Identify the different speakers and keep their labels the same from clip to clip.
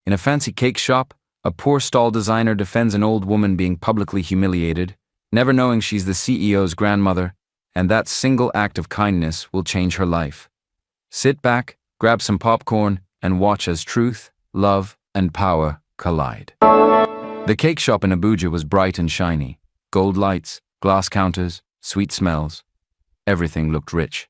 Speaker 1: In a fancy cake shop, a poor stall designer defends an old woman being publicly humiliated, never knowing she's the CEO's grandmother, and that single act of kindness will change her life. Sit back, grab some popcorn, and watch as truth, love, and power collide. The cake shop in Abuja was bright and shiny. Gold lights, glass counters, sweet smells. Everything looked rich.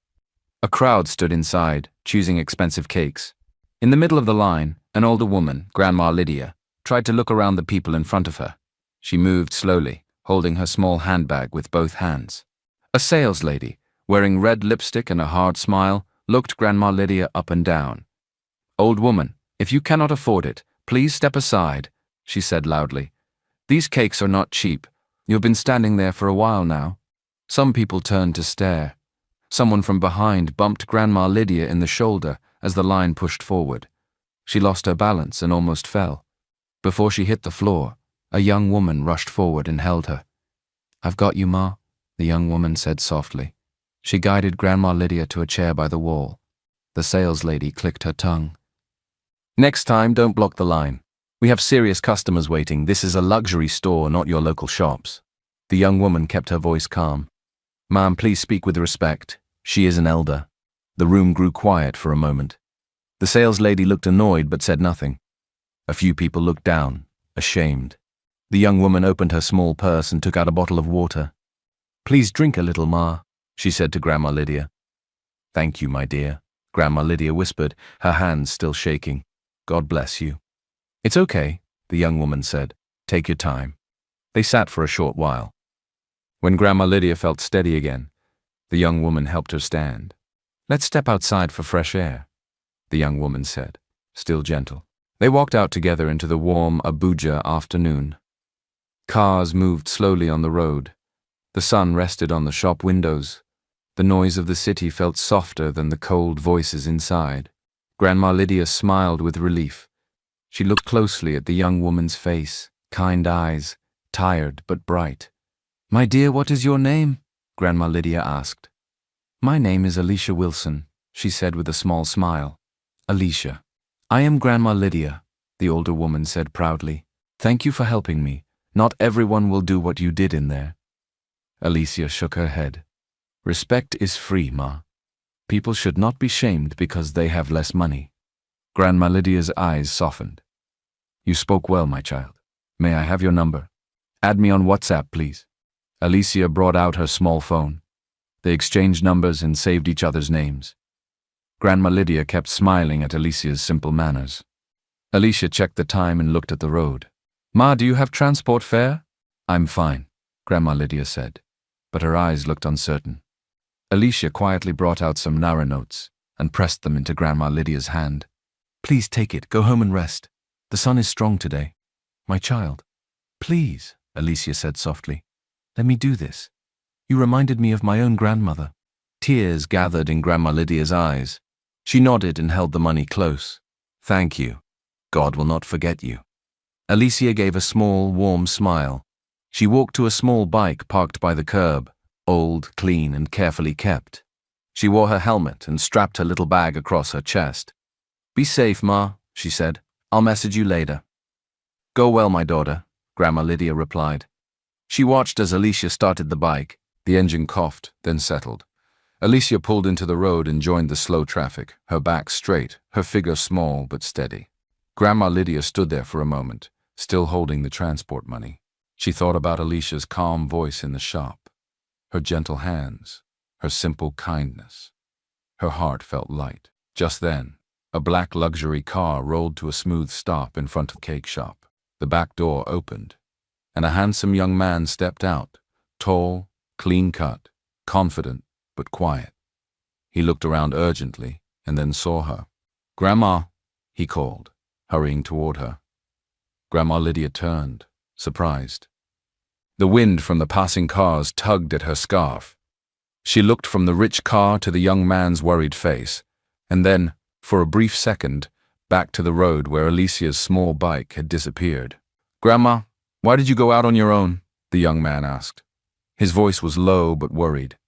Speaker 1: A crowd stood inside, choosing expensive cakes. In the middle of the line, an older woman, Grandma Lydia, tried to look around the people in front of her. She moved slowly, holding her small handbag with both hands. A sales lady, wearing red lipstick and a hard smile, looked Grandma Lydia up and down. "Old woman, if you cannot afford it, please step aside," she said loudly. "These cakes are not cheap. You've been standing there for a while now." Some people turned to stare. Someone from behind bumped Grandma Lydia in the shoulder as the line pushed forward. She lost her balance and almost fell. Before she hit the floor, a young woman rushed forward and held her. "I've got you, Ma," the young woman said softly. She guided Grandma Lydia to a chair by the wall. The sales lady clicked her tongue. "Next time, don't block the line. We have serious customers waiting. This is a luxury store, not your local shops." The young woman kept her voice calm. "Ma'am, please speak with respect. She is an elder." The room grew quiet for a moment. The sales lady looked annoyed but said nothing. A few people looked down, ashamed. The young woman opened her small purse and took out a bottle of water. "Please drink a little, Ma," she said to Grandma Lydia. "Thank you, my dear," Grandma Lydia whispered, her hands still shaking. "God bless you." "It's okay," the young woman said. "Take your time." They sat for a short while. When Grandma Lydia felt steady again, the young woman helped her stand. "Let's step outside for fresh air," the young woman said, still gentle. They walked out together into the warm Abuja afternoon. Cars moved slowly on the road. The sun rested on the shop windows. The noise of the city felt softer than the cold voices inside. Grandma Lydia smiled with relief. She looked closely at the young woman's face, kind eyes, tired but bright. "My dear, what is your name?" Grandma Lydia asked. "My name is Alicia Wilson," she said with a small smile. "Alicia. I am Grandma Lydia," the older woman said proudly. "Thank you for helping me. Not everyone will do what you did in there." Alicia shook her head. "Respect is free, Ma. People should not be shamed because they have less money." Grandma Lydia's eyes softened. "You spoke well, my child. May I have your number? Add me on WhatsApp, please." Alicia brought out her small phone. They exchanged numbers and saved each other's names. Grandma Lydia kept smiling at Alicia's simple manners. Alicia checked the time and looked at the road. "Ma, do you have transport fare?" "I'm fine," Grandma Lydia said, but her eyes looked uncertain. Alicia quietly brought out some Naira notes and pressed them into Grandma Lydia's hand. "Please take it. Go home and rest. The sun is strong today." "My child." "Please," Alicia said softly. "Let me do this. You reminded me of my own grandmother." Tears gathered in Grandma Lydia's eyes. She nodded and held the money close. "Thank you. God will not forget you." Alicia gave a small, warm smile. She walked to a small bike parked by the curb, old, clean, and carefully kept. She wore her helmet and strapped her little bag across her chest. "Be safe, Ma," she said. "I'll message you later." "Go well, my daughter," Grandma Lydia replied. She watched as Alicia started the bike. The engine coughed, then settled. Alicia pulled into the road and joined the slow traffic, her back straight, her figure small but steady. Grandma Lydia stood there for a moment, still holding the transport money. She thought about Alicia's calm voice in the shop, her gentle hands, her simple kindness. Her heart felt light. Just then, a black luxury car rolled to a smooth stop in front of the cake shop. The back door opened, and a handsome young man stepped out, tall, clean-cut, confident, but quiet. He looked around urgently and then saw her. "Grandma," he called, hurrying toward her. Grandma Lydia turned, surprised. The wind from the passing cars tugged at her scarf. She looked from the rich car to the young man's worried face, and then, for a brief second, back to the road where Alicia's small bike had disappeared. "Grandma, why did you go out on your own?" the young man asked. His voice was low but worried.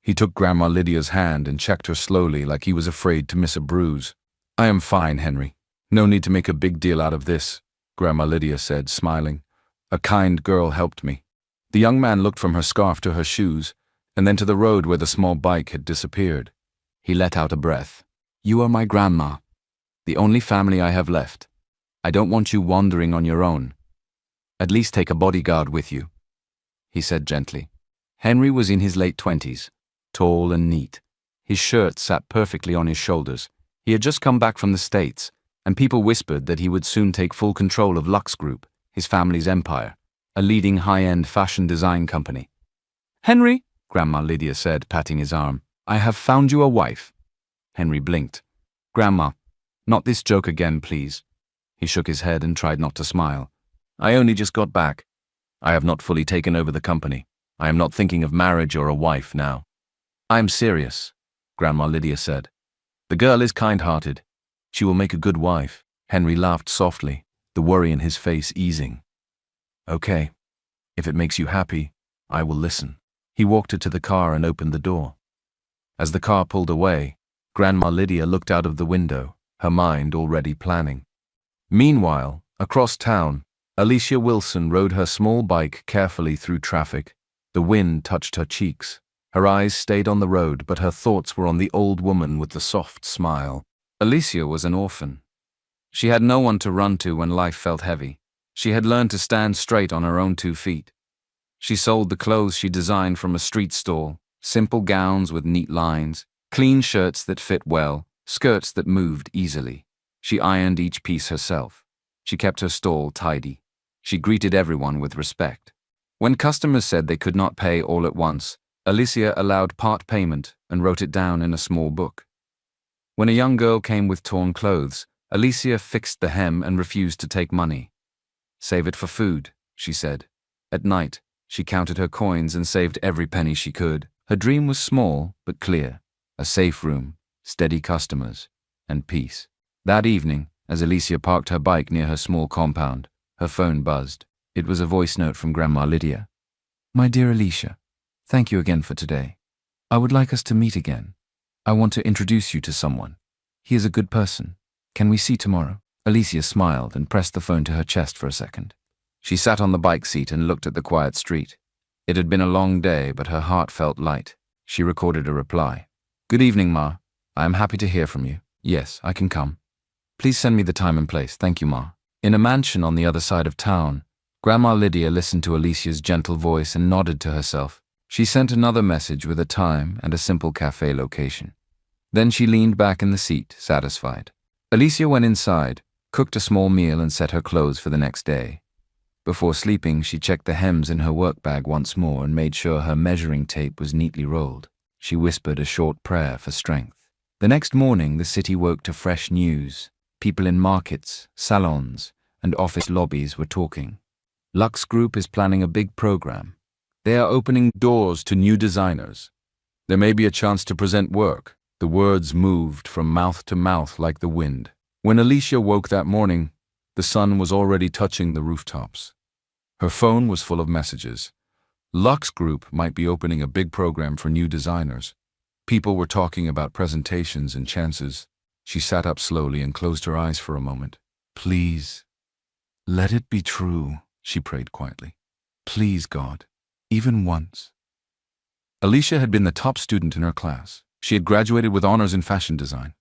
Speaker 1: He took Grandma Lydia's hand and checked her slowly like he was afraid to miss a bruise. "I am fine, Henry. No need to make a big deal out of this, Grandma Lydia said, smiling. A kind girl helped me. The young man looked from her scarf to her shoes, and then to the road where the small bike had disappeared. He let out a breath. You are my grandma, the only family I have left. I don't want you wandering on your own. At least take a bodyguard with you, he said gently. Henry was in his late 20s, tall and neat. His shirt sat perfectly on his shoulders. He had just come back from the States, and people whispered that he would soon take full control of Lux Group, his family's empire, a leading high-end fashion design company. Henry, Grandma Lydia said, patting his arm, I have found you a wife. Henry blinked. Grandma, not this joke again, please. He shook his head and tried not to smile. I only just got back. I have not fully taken over the company. I am not thinking of marriage or a wife now. I am serious, Grandma Lydia said. The girl is kind-hearted. She will make a good wife. Henry laughed softly, the worry in his face easing. Okay, if it makes you happy, I will listen. He walked her to the car and opened the door. As the car pulled away, Grandma Lydia looked out of the window, her mind already planning. Meanwhile, across town, Alicia Wilson rode her small bike carefully through traffic. The wind touched her cheeks. Her eyes stayed on the road, but her thoughts were on the old woman with the soft smile. Alicia was an orphan. She had no one to run to when life felt heavy. She had learned to stand straight on her own 2 feet. She sold the clothes she designed from a street stall, simple gowns with neat lines, clean shirts that fit well, skirts that moved easily. She ironed each piece herself. She kept her stall tidy. She greeted everyone with respect. When customers said they could not pay all at once, Alicia allowed part payment and wrote it down in a small book. When a young girl came with torn clothes, Alicia fixed the hem and refused to take money. Save it for food, she said. At night, she counted her coins and saved every penny she could. Her dream was small but clear. A safe room, steady customers, and peace. That evening, as Alicia parked her bike near her small compound, her phone buzzed. It was a voice note from Grandma Lydia. My dear Alicia, thank you again for today. I would like us to meet again. I want to introduce you to someone. He is a good person. Can we see tomorrow? Alicia smiled and pressed the phone to her chest for a second. She sat on the bike seat and looked at the quiet street. It had been a long day, but her heart felt light. She recorded a reply. Good evening, Ma. I am happy to hear from you. Yes, I can come. Please send me the time and place. Thank you, Ma. In a mansion on the other side of town, Grandma Lydia listened to Alicia's gentle voice and nodded to herself. She sent another message with a time and a simple cafe location. Then she leaned back in the seat, satisfied. Alicia went inside, cooked a small meal and set her clothes for the next day. Before sleeping, she checked the hems in her work bag once more and made sure her measuring tape was neatly rolled. She whispered a short prayer for strength. The next morning, the city woke to fresh news. People in markets, salons, and office lobbies were talking. Lux Group is planning a big program. They are opening doors to new designers. There may be a chance to present work. The words moved from mouth to mouth like the wind. When Alicia woke that morning, the sun was already touching the rooftops. Her phone was full of messages. Lux Group might be opening a big program for new designers. People were talking about presentations and chances. She sat up slowly and closed her eyes for a moment. Please, let it be true, she prayed quietly. Please, God, even once. Alicia had been the top student in her class. She had graduated with honors in fashion design.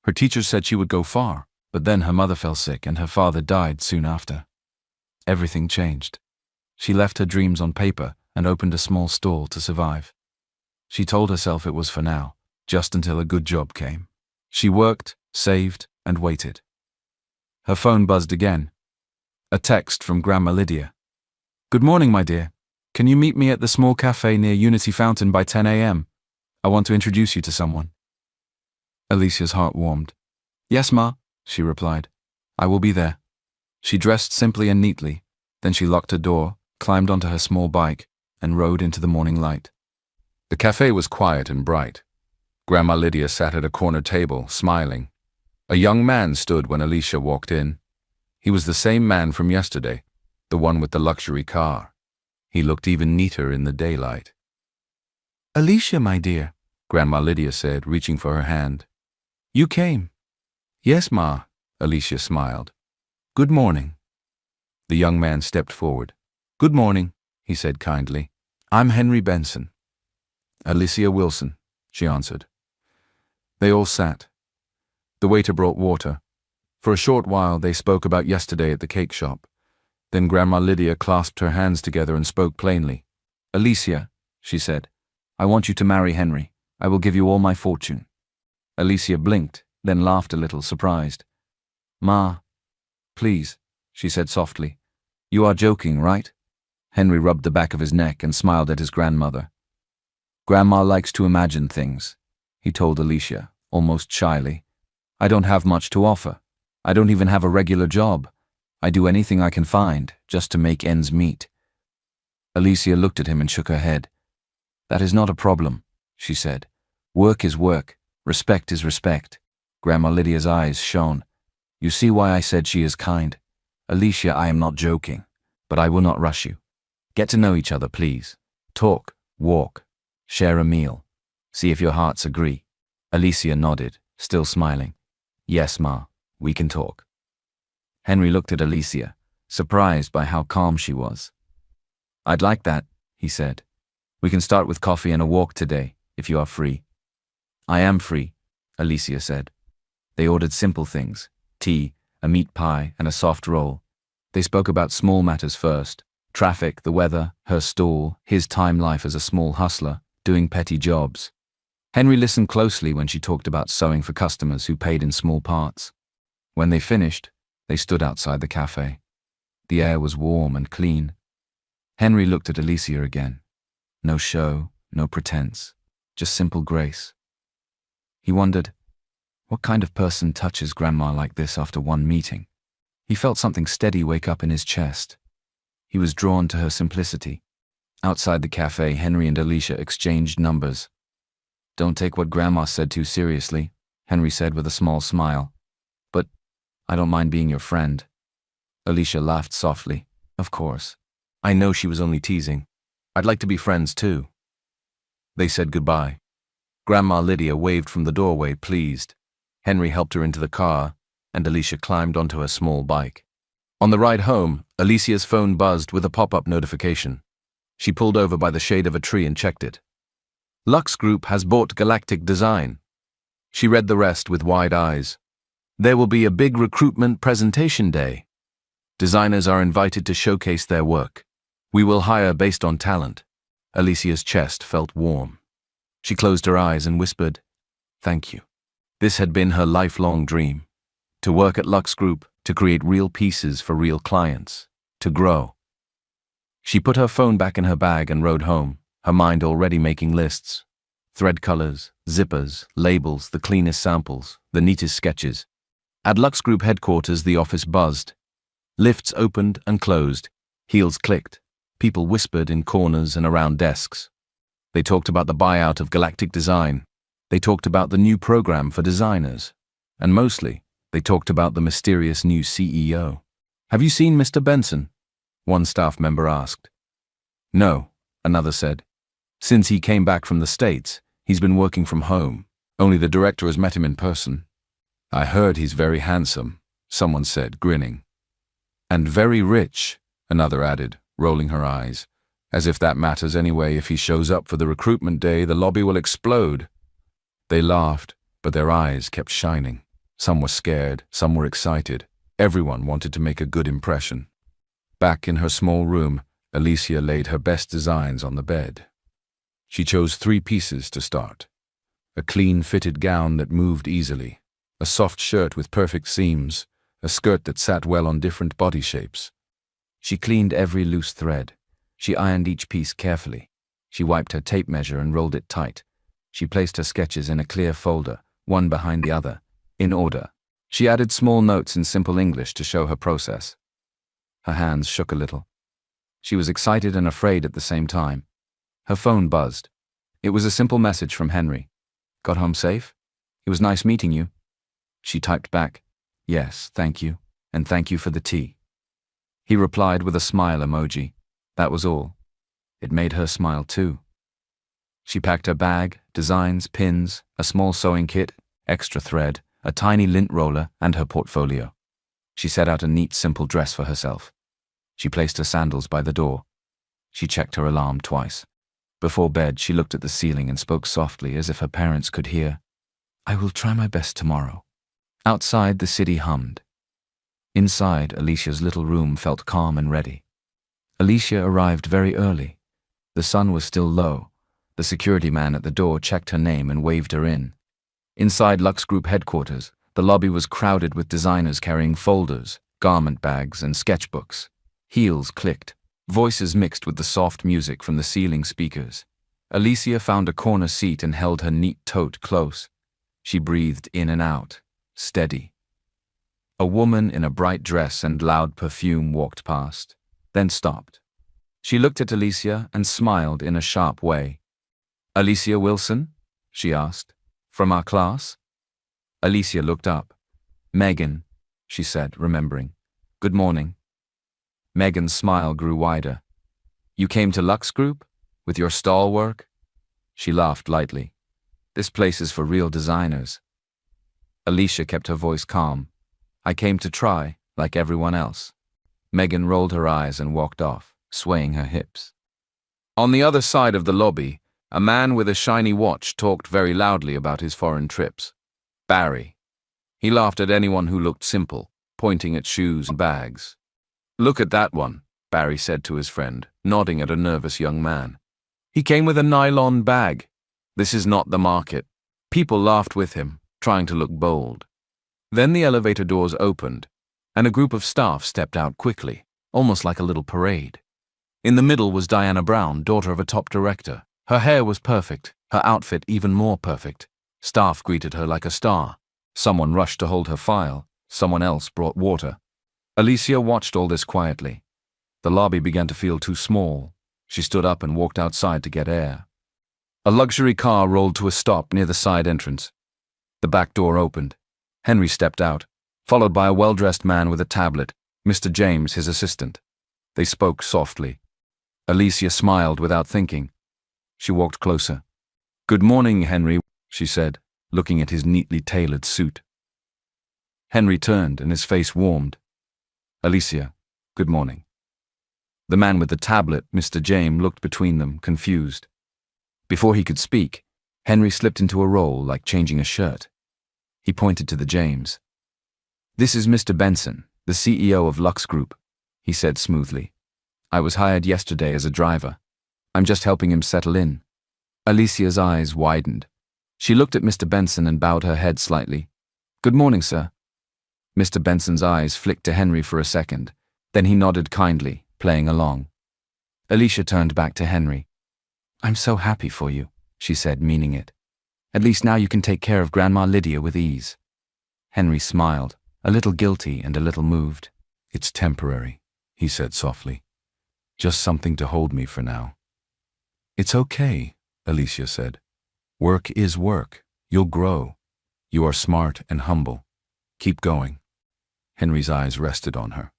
Speaker 1: Her teachers said she would go far, but then her mother fell sick and her father died soon after. Everything changed. She left her dreams on paper and opened a small stall to survive. She told herself it was for now, just until a good job came. She worked, saved, and waited. Her phone buzzed again. A text from Grandma Lydia. Good morning, my dear. Can you meet me at the small cafe near Unity Fountain by 10 a.m.? I want to introduce you to someone. Alicia's heart warmed. Yes, Ma, she replied. I will be there. She dressed simply and neatly. Then she locked her door, climbed onto her small bike, and rode into the morning light. The cafe was quiet and bright. Grandma Lydia sat at a corner table, smiling. A young man stood when Alicia walked in. He was the same man from yesterday, the one with the luxury car. He looked even neater in the daylight. Alicia, my dear, Grandma Lydia said, reaching for her hand. You came. Yes, Ma, Alicia smiled. "Good morning." The young man stepped forward. "Good morning," he said kindly. "I'm Henry Benson." "Alicia Wilson," she answered. They all sat. The waiter brought water. For a short while they spoke about yesterday at the cake shop. Then Grandma Lydia clasped her hands together and spoke plainly. "Alicia," she said, "I want you to marry Henry. I will give you all my fortune." Alicia blinked, then laughed a little, surprised. "Ma, please," she said softly. "You are joking, right?" Henry rubbed the back of his neck and smiled at his grandmother. "Grandma likes to imagine things," he told Alicia, almost shyly. "I don't have much to offer. I don't even have a regular job. I do anything I can find, just to make ends meet." Alicia looked at him and shook her head. "That is not a problem," she said. "Work is work. Respect is respect." Grandma Lydia's eyes shone. "You see why I said she is kind? Alicia, I am not joking, but I will not rush you. Get to know each other, please. Talk, walk, share a meal. See if your hearts agree." Alicia nodded, still smiling. "Yes, Ma, we can talk." Henry looked at Alicia, surprised by how calm she was. "I'd like that," he said. "We can start with coffee and a walk today, if you are free." "I am free," Alicia said. They ordered simple things, tea, a meat pie, and a soft roll. They spoke about small matters first: traffic, the weather, her stall, his time life as a small hustler, doing petty jobs. Henry listened closely when she talked about sewing for customers who paid in small parts. When they finished, they stood outside the cafe. The air was warm and clean. Henry looked at Alicia again. No show, no pretense, just simple grace. He wondered, what kind of person touches Grandma like this after one meeting? He felt something steady wake up in his chest. He was drawn to her simplicity. Outside the cafe, Henry and Alicia exchanged numbers. "Don't take what Grandma said too seriously," Henry said with a small smile. "But I don't mind being your friend." Alicia laughed softly. "Of course. I know she was only teasing. I'd like to be friends too." They said goodbye. Grandma Lydia waved from the doorway, pleased. Henry helped her into the car, and Alicia climbed onto her small bike. On the ride home, Alicia's phone buzzed with a pop-up notification. She pulled over by the shade of a tree and checked it. Lux Group has bought Galactic Design. She read the rest with wide eyes. There will be a big recruitment presentation day. Designers are invited to showcase their work. We will hire based on talent. Alicia's chest felt warm. She closed her eyes and whispered, "Thank you." This had been her lifelong dream. To work at Lux Group, to create real pieces for real clients, to grow. She put her phone back in her bag and rode home, her mind already making lists. Thread colors, zippers, labels, the cleanest samples, the neatest sketches. At Lux Group headquarters, the office buzzed. Lifts opened and closed. Heels clicked. People whispered in corners and around desks. They talked about the buyout of Galactic Design. They talked about the new program for designers. And mostly, they talked about the mysterious new CEO. "Have you seen Mr. Benson?" one staff member asked. "No," another said. "Since he came back from the States, he's been working from home. Only the director has met him in person." "I heard he's very handsome," someone said, grinning. "And very rich," another added, rolling her eyes. "As if that matters anyway. If he shows up for the recruitment day, the lobby will explode." They laughed, but their eyes kept shining. Some were scared, some were excited. Everyone wanted to make a good impression. Back in her small room, Alicia laid her best designs on the bed. She chose 3 pieces to start. A clean-fitted gown that moved easily, a soft shirt with perfect seams, a skirt that sat well on different body shapes. She cleaned every loose thread. She ironed each piece carefully. She wiped her tape measure and rolled it tight. She placed her sketches in a clear folder, one behind the other, in order. She added small notes in simple English to show her process. Her hands shook a little. She was excited and afraid at the same time. Her phone buzzed. It was a simple message from Henry. "Got home safe? It was nice meeting you." She typed back, "Yes, thank you, and thank you for the tea." He replied with a smile emoji. That was all. It made her smile too. She packed her bag, designs, pins, a small sewing kit, extra thread, a tiny lint roller, and her portfolio. She set out a neat, simple dress for herself. She placed her sandals by the door. She checked her alarm twice. Before bed, she looked at the ceiling and spoke softly as if her parents could hear. "I will try my best tomorrow." Outside, the city hummed. Inside, Alicia's little room felt calm and ready. Alicia arrived very early. The sun was still low. The security man at the door checked her name and waved her in. Inside Lux Group headquarters, the lobby was crowded with designers carrying folders, garment bags, and sketchbooks. Heels clicked. Voices mixed with the soft music from the ceiling speakers. Alicia found a corner seat and held her neat tote close. She breathed in and out, steady. A woman in a bright dress and loud perfume walked past, then stopped. She looked at Alicia and smiled in a sharp way. "Alicia Wilson?" she asked. "From our class?" Alicia looked up. "Megan," she said, remembering. "Good morning." Megan's smile grew wider. "You came to Lux Group? With your stall work?" She laughed lightly. "This place is for real designers." Alicia kept her voice calm. "I came to try, like everyone else." Megan rolled her eyes and walked off, swaying her hips. On the other side of the lobby, a man with a shiny watch talked very loudly about his foreign trips. Barry. He laughed at anyone who looked simple, pointing at shoes and bags. "Look at that one," Barry said to his friend, nodding at a nervous young man. "He came with a nylon bag. This is not the market." People laughed with him, trying to look bold. Then the elevator doors opened, and a group of staff stepped out quickly, almost like a little parade. In the middle was Diana Brown, daughter of a top director. Her hair was perfect, her outfit even more perfect. Staff greeted her like a star. Someone rushed to hold her file. Someone else brought water. Alicia watched all this quietly. The lobby began to feel too small. She stood up and walked outside to get air. A luxury car rolled to a stop near the side entrance. The back door opened. Henry stepped out, followed by a well-dressed man with a tablet, Mr. James, his assistant. They spoke softly. Alicia smiled without thinking. She walked closer. "Good morning, Henry," she said, looking at his neatly tailored suit. Henry turned and his face warmed. "Alicia, good morning." The man with the tablet, Mr. James, looked between them, confused. Before he could speak, Henry slipped into a role like changing a shirt. He pointed to the James. "This is Mr. Benson, the CEO of Lux Group," he said smoothly. "I was hired yesterday as a driver. I'm just helping him settle in." Alicia's eyes widened. She looked at Mr. Benson and bowed her head slightly. "Good morning, sir." Mr. Benson's eyes flicked to Henry for a second. Then he nodded kindly, playing along. Alicia turned back to Henry. "I'm so happy for you," she said, meaning it. "At least now you can take care of Grandma Lydia with ease." Henry smiled, a little guilty and a little moved. "It's temporary," he said softly. "Just something to hold me for now." "It's okay," Alicia said. "Work is work. You'll grow. You are smart and humble. Keep going." Henry's eyes rested on her.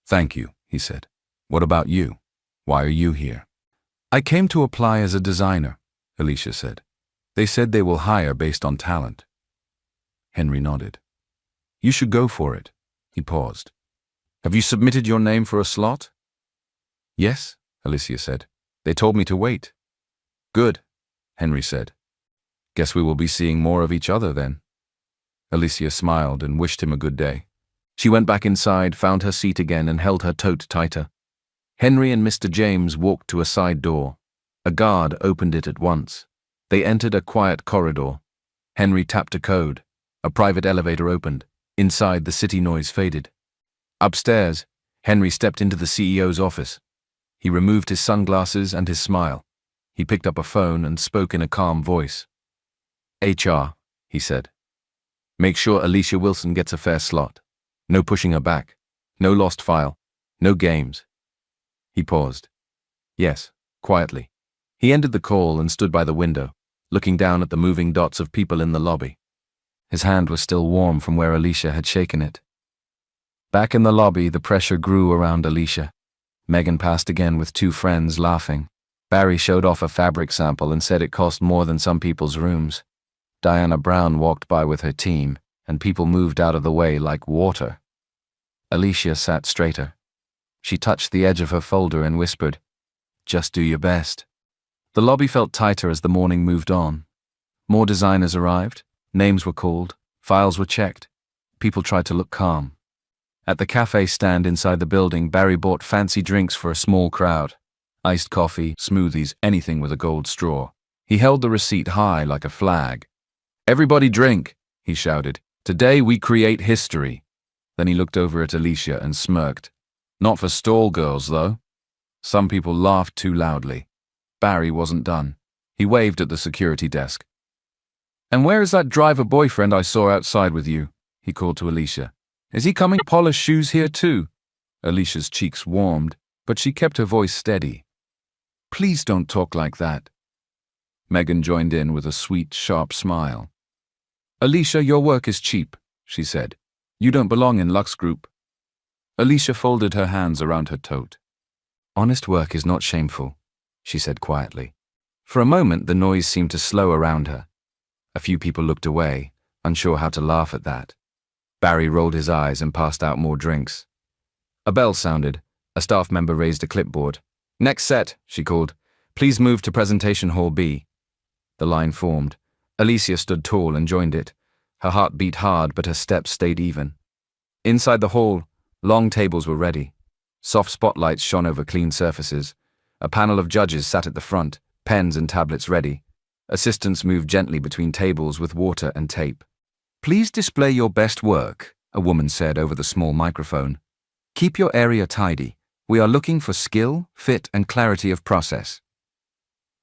Speaker 1: "Thank you," he said. "What about you? Why are you here?" "I came to apply as a designer," Alicia said. "They said they will hire based on talent." Henry nodded. "You should go for it." He paused. "Have you submitted your name for a slot?" "Yes," Alicia said. "They told me to wait." "Good," Henry said. "Guess we will be seeing more of each other then." Alicia smiled and wished him a good day. She went back inside, found her seat again, and held her tote tighter. Henry and Mr. James walked to a side door. A guard opened it at once. They entered a quiet corridor. Henry tapped a code. A private elevator opened. Inside, the city noise faded. Upstairs, Henry stepped into the CEO's office. He removed his sunglasses and his smile. He picked up a phone and spoke in a calm voice. "HR," he said. "Make sure Alicia Wilson gets a fair slot. No pushing her back. No lost file. No games." He paused. "Yes," quietly. He ended the call and stood by the window, looking down at the moving dots of people in the lobby. His hand was still warm from where Alicia had shaken it. Back in the lobby, the pressure grew around Alicia. Megan passed again with two friends, laughing. Barry showed off a fabric sample and said it cost more than some people's rooms. Diana Brown walked by with her team, and people moved out of the way like water. Alicia sat straighter. She touched the edge of her folder and whispered, "Just do your best." The lobby felt tighter as the morning moved on. More designers arrived, names were called, files were checked. People tried to look calm. At the cafe stand inside the building, Barry bought fancy drinks for a small crowd. Iced coffee, smoothies, anything with a gold straw. He held the receipt high like a flag. "Everybody drink," he shouted. "Today we create history." Then he looked over at Alicia and smirked. "Not for stall girls, though." Some people laughed too loudly. Barry wasn't done. He waved at the security desk. "And where is that driver boyfriend I saw outside with you?" he called to Alicia. "Is he coming to polish shoes here too?" Alicia's cheeks warmed, but she kept her voice steady. "Please don't talk like that." Megan joined in with a sweet, sharp smile. "Alicia, your work is cheap," she said. "You don't belong in Lux Group." Alicia folded her hands around her tote. "Honest work is not shameful," she said quietly. For a moment, the noise seemed to slow around her. A few people looked away, unsure how to laugh at that. Barry rolled his eyes and passed out more drinks. A bell sounded. A staff member raised a clipboard. "Next set," she called. "Please move to Presentation Hall B." The line formed. Alicia stood tall and joined it. Her heart beat hard, but her steps stayed even. Inside the hall, long tables were ready. Soft spotlights shone over clean surfaces. A panel of judges sat at the front, pens and tablets ready. Assistants moved gently between tables with water and tape. "Please display your best work," a woman said over the small microphone. "Keep your area tidy. We are looking for skill, fit, and clarity of process."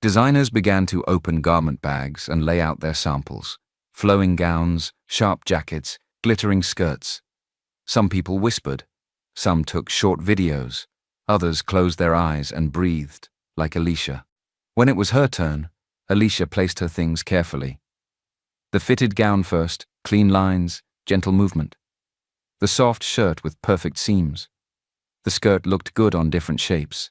Speaker 1: Designers began to open garment bags and lay out their samples. Flowing gowns, sharp jackets, glittering skirts. Some people whispered. Some took short videos. Others closed their eyes and breathed, like Alicia. When it was her turn, Alicia placed her things carefully. The fitted gown first, clean lines, gentle movement. The soft shirt with perfect seams. The skirt looked good on different shapes.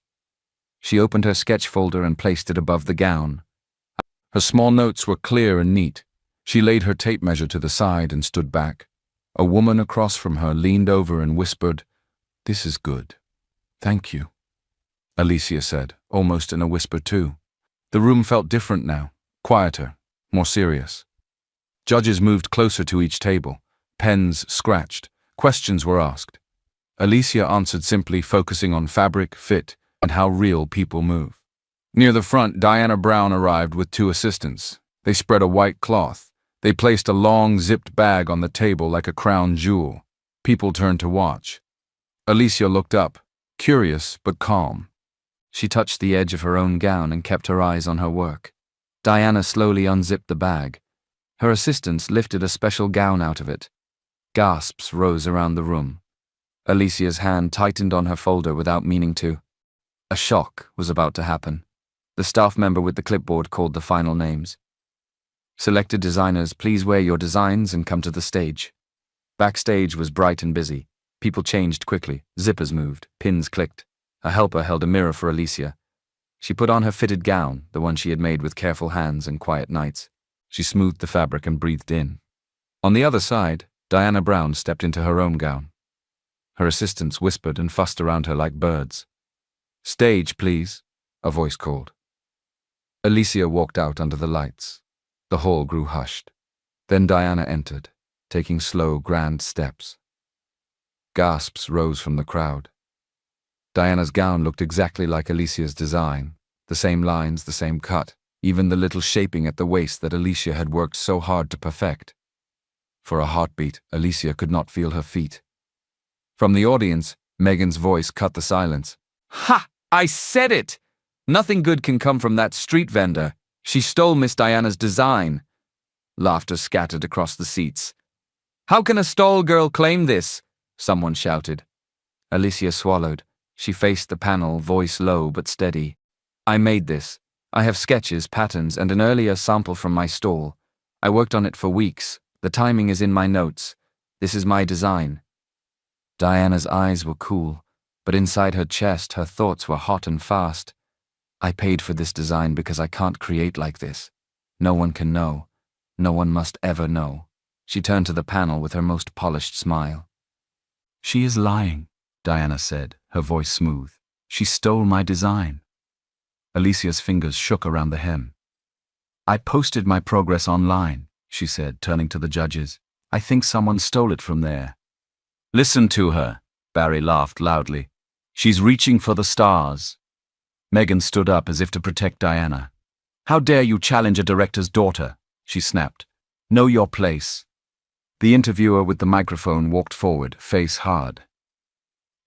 Speaker 1: She opened her sketch folder and placed it above the gown. Her small notes were clear and neat. She laid her tape measure to the side and stood back. A woman across from her leaned over and whispered, "This is good. Thank you," Alicia said, almost in a whisper too. The room felt different now, quieter, more serious. Judges moved closer to each table. Pens scratched. Questions were asked. Alicia answered simply, focusing on fabric, fit, and how real people move. Near the front, Diana Brown arrived with two assistants. They spread a white cloth. They placed a long, zipped bag on the table like a crown jewel. People turned to watch. Alicia looked up, curious but calm. She touched the edge of her own gown and kept her eyes on her work. Diana slowly unzipped the bag. Her assistants lifted a special gown out of it. Gasps rose around the room. Alicia's hand tightened on her folder without meaning to. A shock was about to happen. The staff member with the clipboard called the final names. "Selected designers, please wear your designs and come to the stage." Backstage was bright and busy. People changed quickly. Zippers moved. Pins clicked. A helper held a mirror for Alicia. She put on her fitted gown, the one she had made with careful hands and quiet nights. She smoothed the fabric and breathed in. On the other side, Diana Brown stepped into her own gown. Her assistants whispered and fussed around her like birds. "Stage, please," a voice called. Alicia walked out under the lights. The hall grew hushed. Then Diana entered, taking slow, grand steps. Gasps rose from the crowd. Diana's gown looked exactly like Alicia's design. The same lines, the same cut, even the little shaping at the waist that Alicia had worked so hard to perfect. For a heartbeat, Alicia could not feel her feet. From the audience, Megan's voice cut the silence. "Ha! I said it! Nothing good can come from that street vendor. She stole Miss Diana's design." Laughter scattered across the seats. "How can a stall girl claim this?" someone shouted. Alicia swallowed. She faced the panel, voice low but steady. "I made this. I have sketches, patterns, and an earlier sample from my stall. I worked on it for weeks. The timing is in my notes. This is my design." Diana's eyes were cool, but inside her chest her thoughts were hot and fast. "I paid for this design because I can't create like this. No one can know. No one must ever know," She turned to the panel with her most polished smile.
Speaker 2: "She is lying," Diana said, her voice smooth. "She stole my design." Alicia's fingers shook around the hem. "I posted my progress online," she said, turning to the judges. "I think someone stole it from there." "Listen to her," Barry laughed loudly. "She's reaching for the stars." Megan stood up as if to protect Diana. "How dare you challenge a director's daughter?" she snapped. "Know your place." The interviewer with the microphone walked forward, face hard.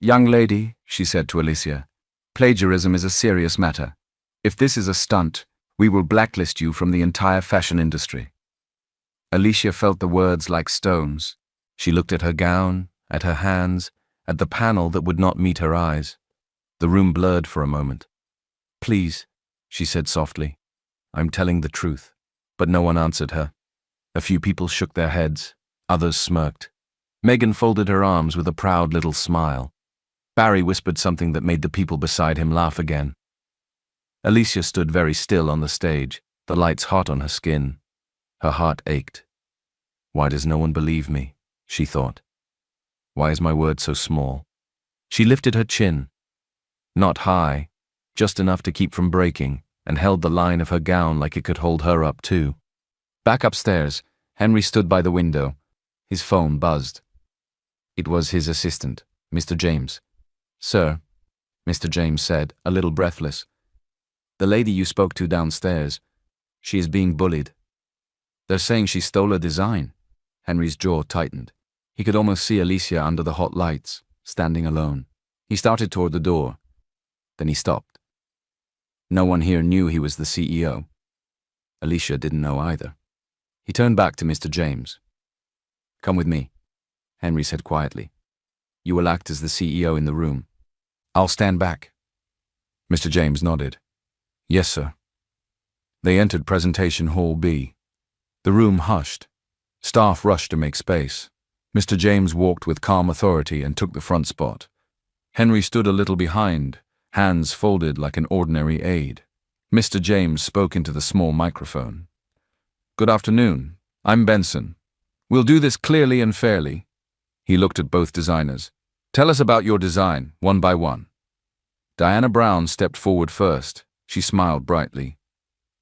Speaker 2: "Young lady," she said to Alicia, "plagiarism is a serious matter. If this is a stunt, we will blacklist you from the entire fashion industry." Alicia felt the words like stones. She looked at her gown, at her hands, at the panel that would not meet her eyes. The room blurred for a moment. "Please," she said softly. "I'm telling the truth." But no one answered her. A few people shook their heads. Others smirked. Megan folded her arms with a proud little smile. Barry whispered something that made the people beside him laugh again. Alicia stood very still on the stage, the lights hot on her skin. Her heart ached. "Why does no one believe me?" she thought. "Why is my word so small?" She lifted her chin. Not high, just enough to keep from breaking, and held the line of her gown like it could hold her up too. Back upstairs, Henry stood by the window. His phone buzzed. It was his assistant, Mr. James. "Sir," Mr. James said, a little breathless. "The lady you spoke to downstairs, she is being bullied. They're saying she stole a design." Henry's jaw tightened. He could almost see Alicia under the hot lights, standing alone. He started toward the door. Then he stopped. No one here knew he was the CEO. Alicia didn't know either. He turned back to Mr. James. "Come with me," Henry said quietly. "You will act as the CEO in the room. I'll stand back." Mr. James nodded. "Yes, sir." They entered Presentation Hall B. The room hushed. Staff rushed to make space. Mr. James walked with calm authority and took the front spot. Henry stood a little behind, hands folded like an ordinary aide. Mr. James spoke into the small microphone. "Good afternoon. I'm Benson. We'll do this clearly and fairly." He looked at both designers. "Tell us about your design, one by one." Diana Brown stepped forward first. She smiled brightly.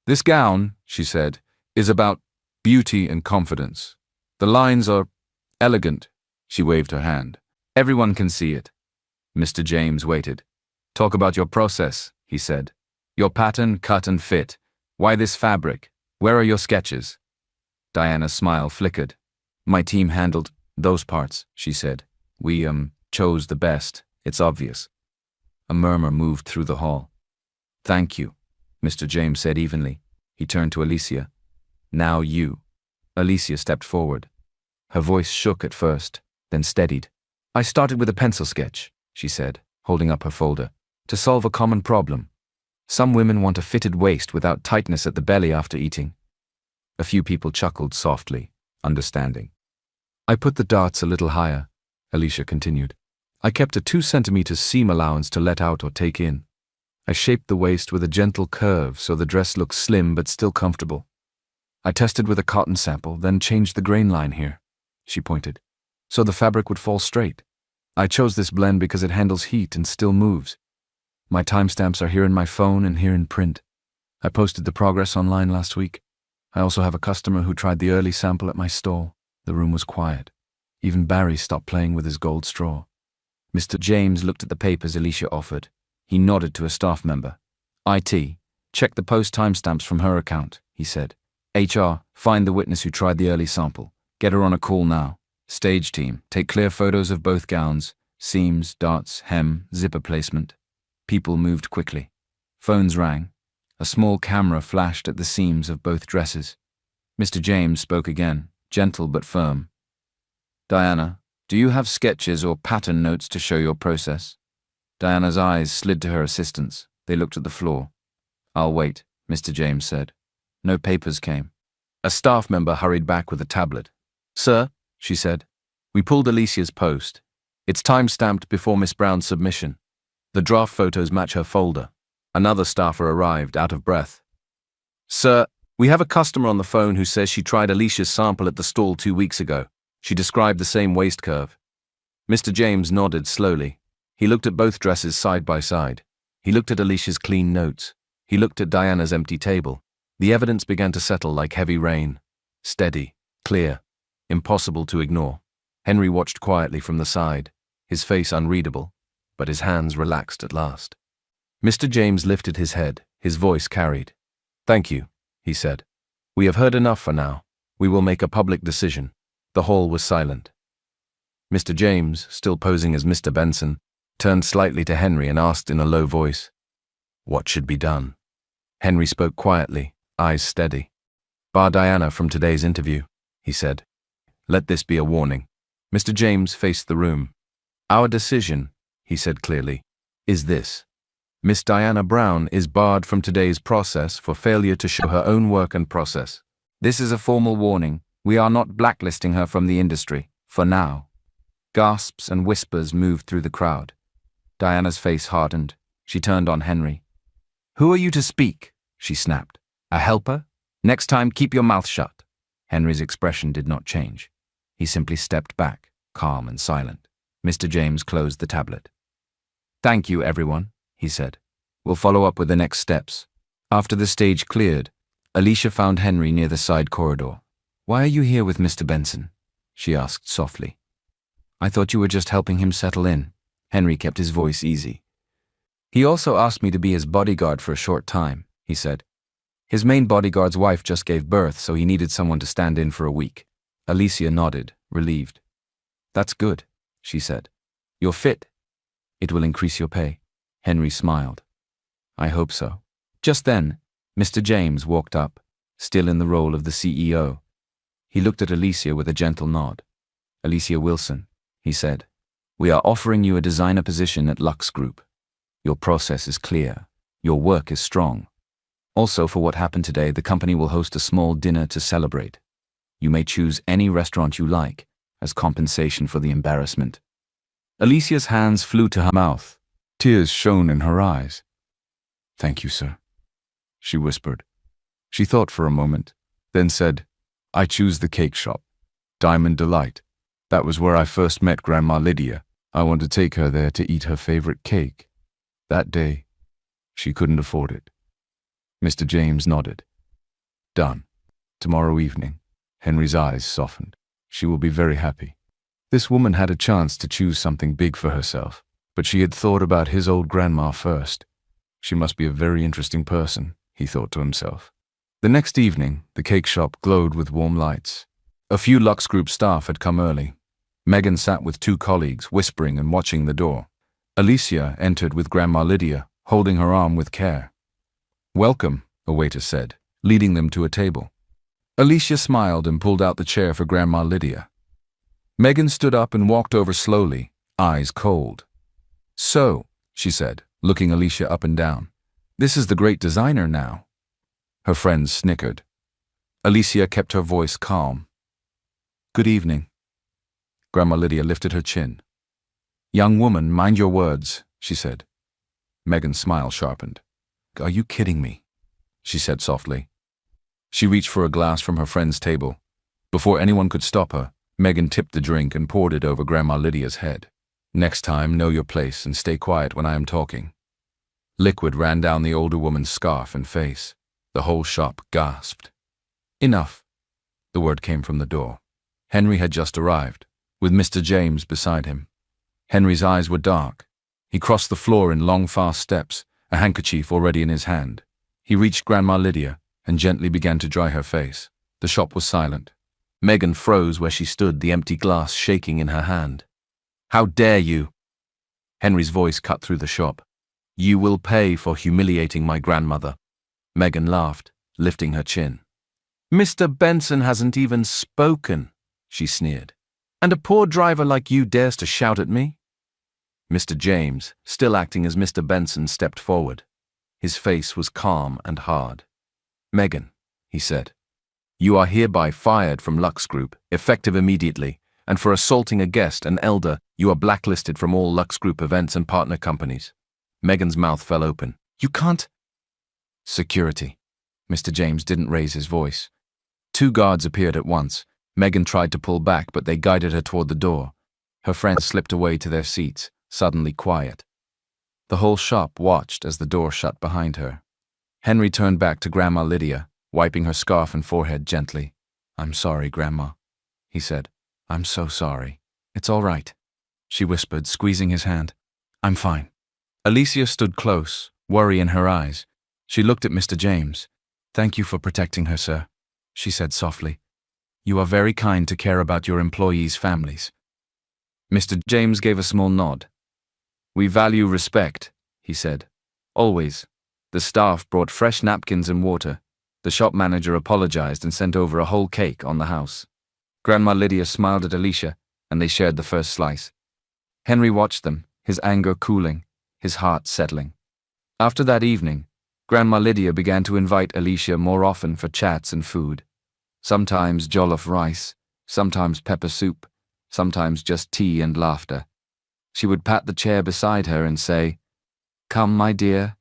Speaker 2: "This gown," she said, "is about beauty and confidence. The lines are elegant." She waved her hand. "Everyone can see it." Mr. James waited. "Talk about your process," he said. "Your pattern, cut and fit. Why this fabric? Where are your sketches?" Diana's smile flickered. "My team handled those parts," she said. We chose the best. It's obvious." A murmur moved through the hall. "Thank you," Mr. James said evenly. He turned to Alicia. "Now you." Alicia stepped forward. Her voice shook at first, then steadied. "I started with a pencil sketch," she said, holding up her folder, "to solve a common problem. Some women want a fitted waist without tightness at the belly after eating." A few people chuckled softly, understanding. "I put the darts a little higher," Alicia continued. "I kept a 2 centimeters seam allowance to let out or take in. I shaped the waist with a gentle curve so the dress looks slim but still comfortable. I tested with a cotton sample, then changed the grain line here," she pointed, "so the fabric would fall straight. I chose this blend because it handles heat and still moves. My timestamps are here in my phone and here in print. I posted the progress online last week. I also have a customer who tried the early sample at my stall. The room was quiet. Even Barry stopped playing with his gold straw." Mr. James looked at the papers Alicia offered. He nodded to a staff member. "IT, check the post timestamps from her account," he said. "HR, find the witness who tried the early sample. Get her on a call now. Stage team, take clear photos of both gowns, seams, darts, hem, zipper placement." People moved quickly. Phones rang. A small camera flashed at the seams of both dresses. Mr. James spoke again, gentle but firm. "Diana, do you have sketches or pattern notes to show your process?" Diana's eyes slid to her assistants. They looked at the floor. "I'll wait," Mr. James said. No papers came. A staff member hurried back with a tablet. "Sir," she said, "we pulled Alicia's post. It's time-stamped before Miss Brown's submission. The draft photos match her folder." Another staffer arrived, out of breath. "Sir,"
Speaker 1: We have a customer on the phone who says she tried Alicia's sample at the stall 2 weeks ago. She described the same waist curve. Mr. James nodded slowly. He looked at both dresses side by side. He looked at Alicia's clean notes. He looked at Diana's empty table. The evidence began to settle like heavy rain. Steady, clear, impossible to ignore. Henry watched quietly from the side, his face unreadable, but his hands relaxed at last. Mr. James lifted his head, his voice carried. "Thank you," he said. "We have heard enough for now. We will make a public decision." The hall was silent. Mr. James, still posing as Mr. Benson, turned slightly to Henry and asked in a low voice, "What should be done?" Henry spoke quietly, eyes steady. "Bar Diana from today's interview," he said. "Let this be a warning." Mr. James faced the room. "Our decision," he said clearly, "is this. Miss Diana Brown is barred from today's process for failure to show her own work and process. This is a formal warning. We are not blacklisting her from the industry, for now." Gasps and whispers moved through the crowd. Diana's face hardened. She turned on Henry. "Who are you to speak?" she snapped. "A helper? Next time, keep your mouth shut." Henry's expression did not change. He simply stepped back, calm and silent. Mr. James closed the tablet. "Thank you, everyone," he said. "We'll follow up with the next steps." After the stage cleared, Alicia found Henry near the side corridor. "Why are you here with Mr. Benson?" she asked softly. "I thought you were just helping him settle in." Henry kept his voice easy. "He also asked me to be his bodyguard for a short time," he said. "His main bodyguard's wife just gave birth, so he needed someone to stand in for a week." Alicia nodded, relieved. "That's good," she said. "You're fit. It will increase your pay." Henry smiled. "I hope so." Just then, Mr. James walked up, still in the role of the CEO. He looked at Alicia with a gentle nod. "Alicia Wilson," he said, "we are offering you a designer position at Lux Group. Your process is clear. Your work is strong. Also, for what happened today, the company will host a small dinner to celebrate. You may choose any restaurant you like as compensation for the embarrassment." Alicia's hands flew to her mouth. Tears shone in her eyes. "Thank you, sir," she whispered. She thought for a moment, then said, "I choose the cake shop. Diamond Delight. That was where I first met Grandma Lydia. I want to take her there to eat her favorite cake. That day, she couldn't afford it." Mr. James nodded. "Done. Tomorrow evening." Henry's eyes softened. "She will be very happy." This woman had a chance to choose something big for herself, but she had thought about his old grandma first. She must be a very interesting person, he thought to himself. The next evening, the cake shop glowed with warm lights. A few Lux Group staff had come early. Megan sat with 2 colleagues, whispering and watching the door. Alicia entered with Grandma Lydia, holding her arm with care. "Welcome," a waiter said, leading them to a table. Alicia smiled and pulled out the chair for Grandma Lydia. Megan stood up and walked over slowly, eyes cold. "So," she said, looking Alicia up and down, "this is the great designer now." Her friends snickered. Alicia kept her voice calm. "Good evening." Grandma Lydia lifted her chin. "Young woman, mind your words," she said. Megan's smile sharpened. "Are you kidding me?" she said softly. She reached for a glass from her friend's table. Before anyone could stop her, Megan tipped the drink and poured it over Grandma Lydia's head. "Next time, know your place and stay quiet when I am talking." Liquid ran down the older woman's scarf and face. The whole shop gasped. "Enough." The word came from the door. Henry had just arrived, with Mr. James beside him. Henry's eyes were dark. He crossed the floor in long, fast steps, a handkerchief already in his hand. He reached Grandma Lydia and gently began to dry her face. The shop was silent. Megan froze where she stood, the empty glass shaking in her hand. "How dare you?" Henry's voice cut through the shop. "You will pay for humiliating my grandmother." Megan laughed, lifting her chin. "Mr. Benson hasn't even spoken," she sneered. "And a poor driver like you dares to shout at me?" Mr. James, still acting as Mr. Benson, stepped forward. His face was calm and hard. "Megan," he said, "you are hereby fired from Lux Group, effective immediately, and for assaulting a guest, an elder, you are blacklisted from all Lux Group events and partner companies." Megan's mouth fell open. "You can't—" "Security," Mr. James didn't raise his voice. Two guards appeared at once. Megan tried to pull back, but they guided her toward the door. Her friends slipped away to their seats, suddenly quiet. The whole shop watched as the door shut behind her. Henry turned back to Grandma Lydia, wiping her scarf and forehead gently. "I'm sorry, Grandma," he said. "I'm so sorry." "It's all right," she whispered, squeezing his hand. "I'm fine." Alicia stood close, worry in her eyes. She looked at Mr. James. "Thank you for protecting her, sir," she said softly. "You are very kind to care about your employees' families." Mr. James gave a small nod. "We value respect," he said. "Always." The staff brought fresh napkins and water. The shop manager apologized and sent over a whole cake on the house. Grandma Lydia smiled at Alicia, and they shared the first slice. Henry watched them, his anger cooling, his heart settling. After that evening, Grandma Lydia began to invite Alicia more often for chats and food. Sometimes jollof rice, sometimes pepper soup, sometimes just tea and laughter. She would pat the chair beside her and say, "Come, my dear,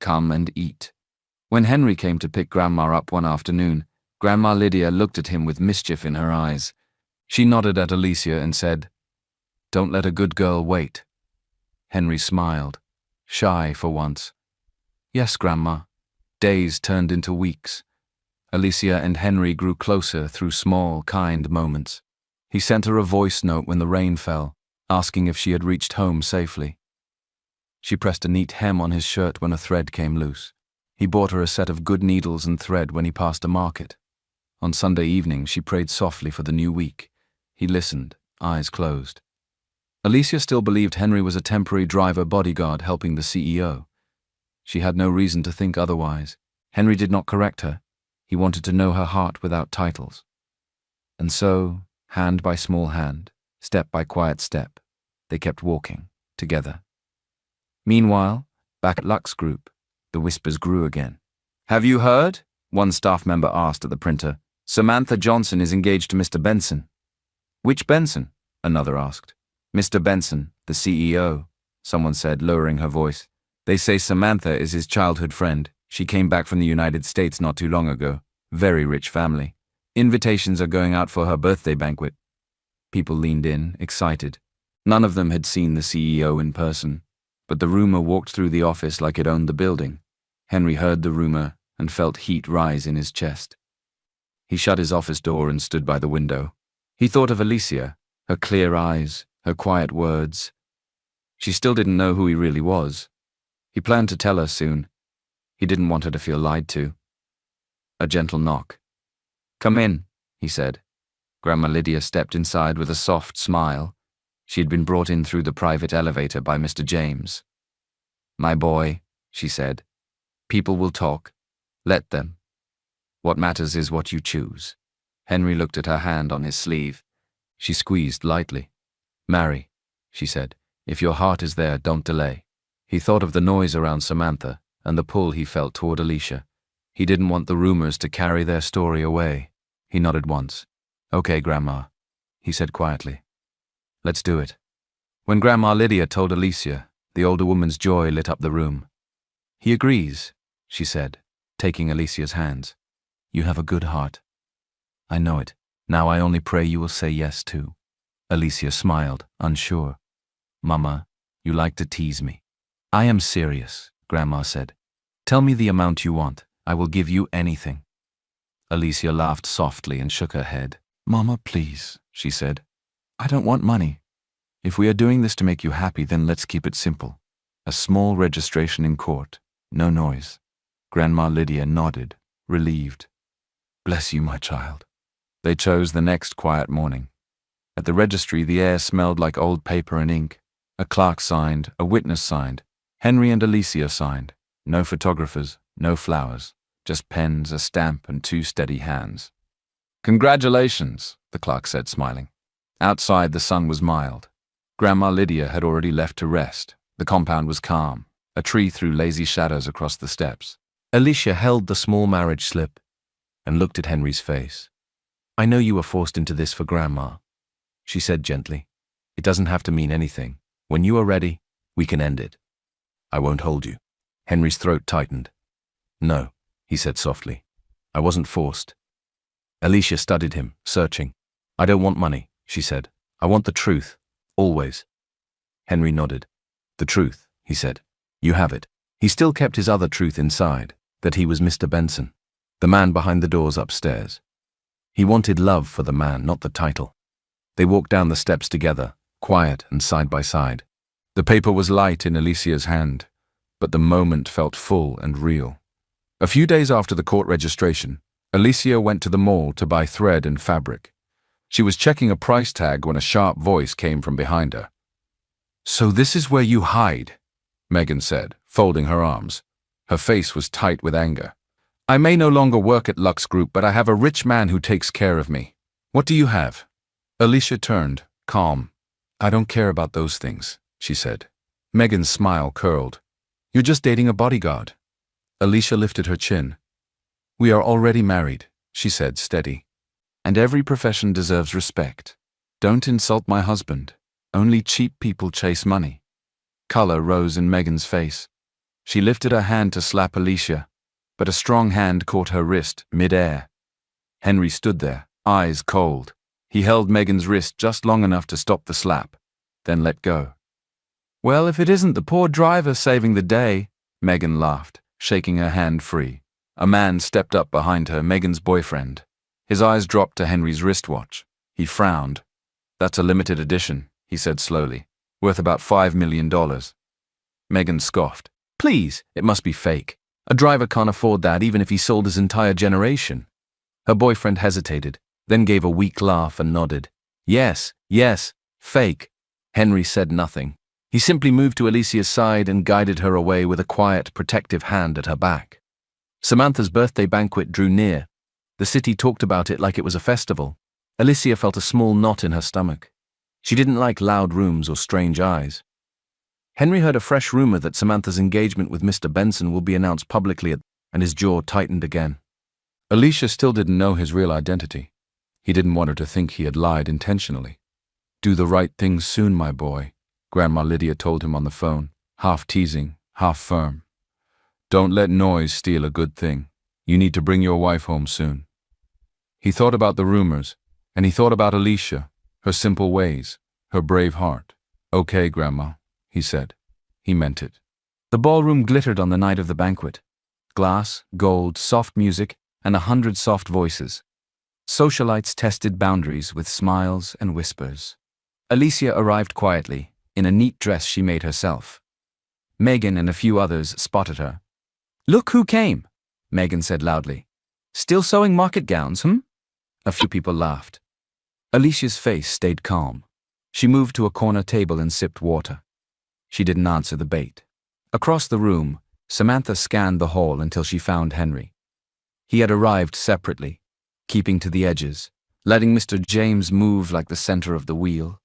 Speaker 1: come and eat." When Henry came to pick Grandma up one afternoon, Grandma Lydia looked at him with mischief in her eyes. She nodded at Alicia and said, "Don't let a good girl wait." Henry smiled, shy for once. "Yes, Grandma." Days turned into weeks. Alicia and Henry grew closer through small, kind moments. He sent her a voice note when the rain fell, asking if she had reached home safely. She pressed a neat hem on his shirt when a thread came loose. He bought her a set of good needles and thread when he passed a market. On Sunday evening, she prayed softly for the new week. He listened, eyes closed. Alicia still believed Henry was a temporary driver bodyguard helping the CEO. She had no reason to think otherwise. Henry did not correct her. He wanted to know her heart without titles. And so, hand by small hand, step by quiet step, they kept walking, together. Meanwhile, back at Lux Group, the whispers grew again. "Have you heard?" one staff member asked at the printer. "Samantha Johnson is engaged to Mr. Benson." "Which Benson?" another asked. "Mr. Benson, the CEO," someone said, lowering her voice. "They say Samantha is his childhood friend. She came back from the United States not too long ago. Very rich family. Invitations are going out for her birthday banquet." People leaned in, excited. None of them had seen the CEO in person, but the rumor walked through the office like it owned the building. Henry heard the rumor and felt heat rise in his chest. He shut his office door and stood by the window. He thought of Alicia, her clear eyes, her quiet words. She still didn't know who he really was. He planned to tell her soon. He didn't want her to feel lied to. A gentle knock. "Come in," he said. Grandma Lydia stepped inside with a soft smile. She had been brought in through the private elevator by Mr. James. "My boy," she said, "people will talk. Let them. What matters is what you choose." Henry looked at her hand on his sleeve. She squeezed lightly. "Marry," she said. "If your heart is there, don't delay." He thought of the noise around Samantha and the pull he felt toward Alicia. He didn't want the rumors to carry their story away. He nodded once. "Okay, Grandma," he said quietly. "Let's do it." When Grandma Lydia told Alicia, the older woman's joy lit up the room. "He agrees," she said, taking Alicia's hands. "You have a good heart." "I know it. Now I only pray you will say yes too." Alicia smiled, unsure. "Mama, you like to tease me." "I am serious," Grandma said. "Tell me the amount you want. I will give you anything." Alicia laughed softly and shook her head. "Mama, please," she said. "I don't want money. If we are doing this to make you happy, then let's keep it simple. A small registration in court. No noise." Grandma Lydia nodded, relieved. "Bless you, my child." They chose the next quiet morning. At the registry, the air smelled like old paper and ink. A clerk signed, a witness signed. Henry and Alicia signed. No photographers, no flowers. Just pens, a stamp, and two steady hands. "Congratulations," the clerk said, smiling. Outside, the sun was mild. Grandma Lydia had already left to rest. The compound was calm. A tree threw lazy shadows across the steps. Alicia held the small marriage slip and looked at Henry's face. "I know you were forced into this for Grandma," she said gently. "It doesn't have to mean anything. When you are ready, we can end it. I won't hold you." Henry's throat tightened. "No," he said softly.
Speaker 2: I wasn't forced. Alicia studied him, searching. I don't want money, she said. I want the truth. Always. Henry nodded. The truth, he said. You have it. He still kept his other truth inside, that he was Mr. Benson, the man behind the doors upstairs. He wanted love for the man, not the title. They walked down the steps together, quiet and side by side. The paper was light in Alicia's hand, but the moment felt full and real. A few days after the court registration, Alicia went to the mall to buy thread and fabric. She was checking a price tag when a sharp voice came from behind her. "So this is where you hide," Megan said, folding her arms. Her face was tight with anger. "I may no longer work at Lux Group, but I have a rich man who takes care of me. What do you have?" Alicia turned, calm. "I don't care about those things," she said. Megan's smile curled. "You're just dating a bodyguard." Alicia lifted her chin. "We are already married," she said, steady. "And every profession deserves respect. Don't insult my husband. Only cheap people chase money." Color rose in Megan's face. She lifted her hand to slap Alicia, but a strong hand caught her wrist mid-air. Henry stood there, eyes cold. He held Megan's wrist just long enough to stop the slap, then let go. "Well, if it isn't the poor driver saving the day," Megan laughed, shaking her hand free. A man stepped up behind her, Megan's boyfriend. His eyes dropped to Henry's wristwatch. He frowned. "That's a limited edition," he said slowly, "worth about $5 million. Megan scoffed. "Please, it must be fake. A driver can't afford that even if he sold his entire generation." Her boyfriend hesitated, then gave a weak laugh and nodded. Yes, fake." Henry said nothing. He simply moved to Alicia's side and guided her away with a quiet, protective hand at her back. Samantha's birthday banquet drew near. The city talked about it like it was a festival. Alicia felt a small knot in her stomach. She didn't like loud rooms or strange eyes. Henry heard a fresh rumor that Samantha's engagement with Mr. Benson will be announced publicly, and his jaw tightened again. Alicia still didn't know his real identity. He didn't want her to think he had lied intentionally. "Do the right thing soon, my boy," Grandma Lydia told him on the phone, half teasing, half firm. "Don't let noise steal a good thing. You need to bring your wife home soon." He thought about the rumors, and he thought about Alicia, her simple ways, her brave heart. "Okay, Grandma," he said. He meant it. The ballroom glittered on the night of the banquet. Glass, gold, soft music, and 100 soft voices. Socialites tested boundaries with smiles and whispers. Alicia arrived quietly, in a neat dress she made herself. Megan and a few others spotted her. "Look who came," Megan said loudly. "Still sewing market gowns, A few people laughed. Alicia's face stayed calm. She moved to a corner table and sipped water. She didn't answer the bait. Across the room, Samantha scanned the hall until she found Henry. He had arrived separately, keeping to the edges, letting Mr. James move like the center of the wheel.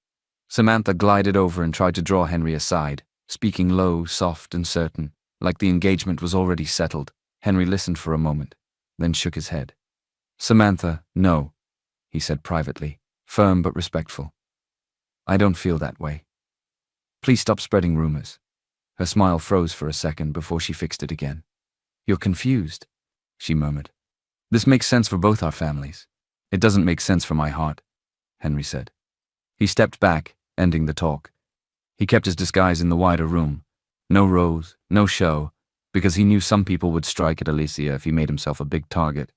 Speaker 2: Samantha glided over and tried to draw Henry aside, speaking low, soft, and certain, like the engagement was already settled. Henry listened for a moment, then shook his head. "Samantha, no," he said privately, firm but respectful. "I don't feel that way. Please stop spreading rumors." Her smile froze for a second before she fixed it again. "You're confused," she murmured. "This makes sense for both our families. It doesn't make sense for my heart," Henry said. He stepped back, ending the talk. He kept his disguise in the wider room. No rose, no show, because he knew some people would strike at Alicia if he made himself a big target.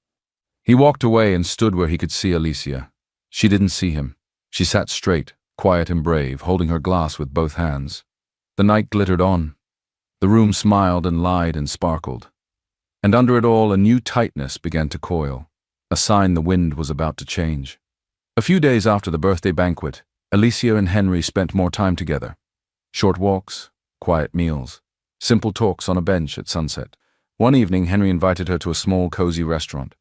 Speaker 2: He walked away and stood where he could see Alicia. She didn't see him. She sat straight, quiet and brave, holding her glass with both hands. The night glittered on. The room smiled and lied and sparkled. And under it all, a new tightness began to coil, a sign the wind was about to change. A few days after the birthday banquet, Alicia and Henry spent more time together. Short walks, quiet meals, simple talks on a bench at sunset. One evening, Henry invited her to a small, cozy restaurant.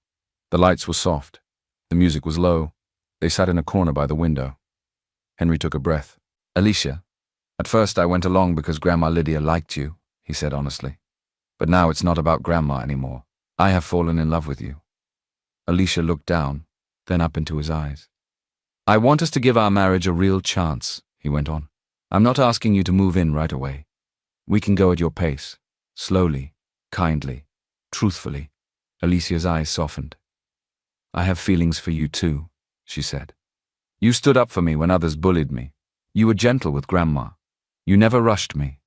Speaker 2: The lights were soft. The music was low. They sat in a corner by the window. Henry took a breath. "Alicia, at first I went along because Grandma Lydia liked you," he said honestly. "But now it's not about Grandma anymore. I have fallen in love with you." Alicia looked down, then up into his eyes. "I want us to give our marriage a real chance," he went on. "I'm not asking you to move in right away. We can go at your pace, slowly, kindly, truthfully." Alicia's eyes softened.
Speaker 1: I have feelings for you too, she said. You stood up for me when others bullied me. You were gentle with Grandma. You never rushed me.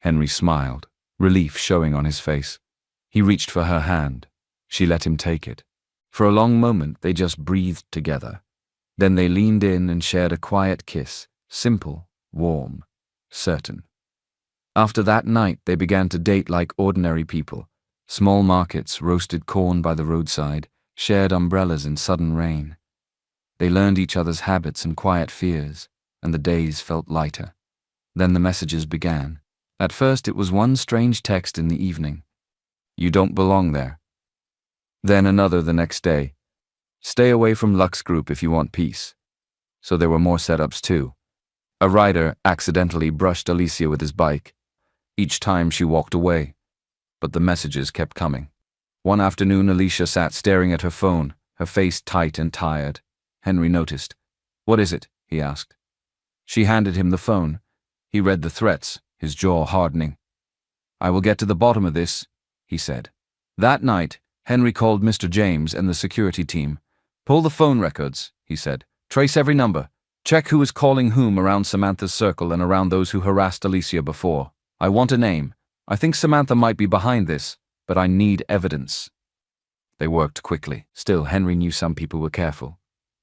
Speaker 1: Henry smiled, relief showing on his face. He reached for her hand. She let him take it. For a long moment they just breathed together. Then they leaned in and shared a quiet kiss, simple, warm, certain. After that night they began to date like ordinary people. Small markets, roasted corn by the roadside, shared umbrellas in sudden rain. They learned each other's habits and quiet fears, and the days felt lighter. Then the messages began. At first it was one strange text in the evening. You don't belong there. Then another the next day. Stay away from Lux Group if you want peace. So there were more setups too. A rider accidentally brushed Alicia with his bike. Each time she walked away. But the messages kept coming. One afternoon Alicia sat staring at her phone, her face tight and tired. Henry noticed. What is it? He asked. She handed him the phone. He read the threats, his jaw hardening. I will get to the bottom of this, he said. That night, Henry called Mr. James and the security team. Pull the phone records, he said. Trace every number. Check who is calling whom around Samantha's circle and around those who harassed Alicia before. I want a name. I think Samantha might be behind this, but I need evidence. They worked quickly. Still, Henry knew some people were careful.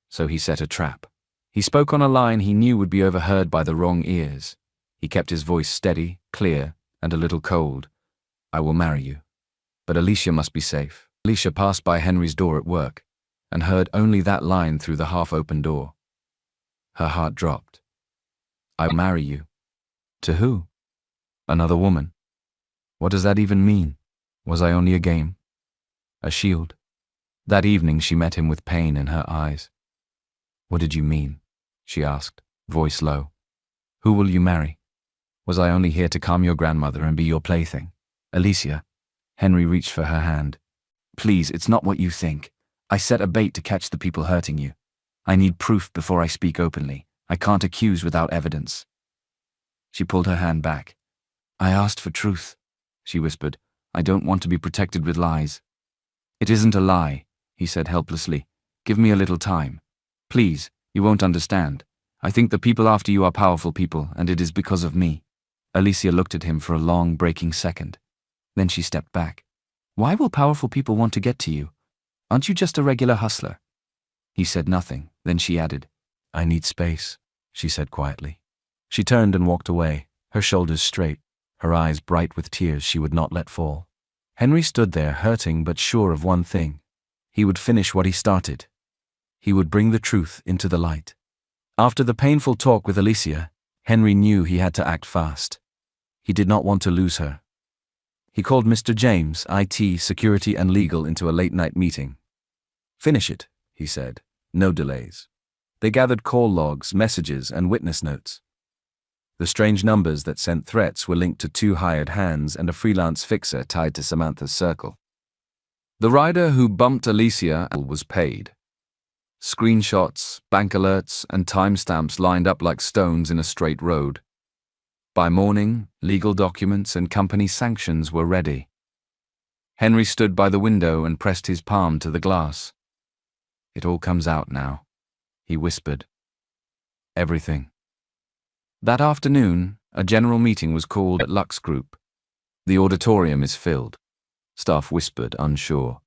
Speaker 1: So he set a trap. He spoke on a line he knew would be overheard by the wrong ears. He kept his voice steady, clear, and a little cold. I will marry you. But Alicia must be safe. Alicia passed by Henry's door at work and heard only that line through the half-open door. Her heart dropped. I will marry you. To who? Another woman. What does that even mean? Was I only a game? A shield? That evening she met him with pain in her eyes. What did you mean? She asked, voice low. Who will you marry? Was I only here to calm your grandmother and be your plaything? Alicia. Henry reached for her hand. Please, it's not what you think. I set a bait to catch the people hurting you. I need proof before I speak openly. I can't accuse without evidence. She pulled her hand back. I asked for truth, she whispered. I don't want to be protected with lies. It isn't a lie, he said helplessly. Give me a little time. Please, you won't understand. I think the people after you are powerful people, and it is because of me. Alicia looked at him for a long, breaking second. Then she stepped back. Why will powerful people want to get to you? Aren't you just a regular hustler? He said nothing. Then she added, I need space, she said quietly. She turned and walked away, her shoulders straight, her eyes bright with tears she would not let fall. Henry stood there, hurting but sure of one thing. He would finish what he started. He would bring the truth into the light. After the painful talk with Alicia, Henry knew he had to act fast. He did not want to lose her. He called Mr. James, IT, security and legal, into a late-night meeting. Finish it, he said. No delays. They gathered call logs, messages, and witness notes. The strange numbers that sent threats were linked to 2 hired hands and a freelance fixer tied to Samantha's circle. The rider who bumped Alicia was paid. Screenshots, bank alerts, and timestamps lined up like stones in a straight road. By morning, legal documents and company sanctions were ready. Henry stood by the window and pressed his palm to the glass. It all comes out now, he whispered. Everything. That afternoon, a general meeting was called at Lux Group. The auditorium is filled. Staff whispered, unsure.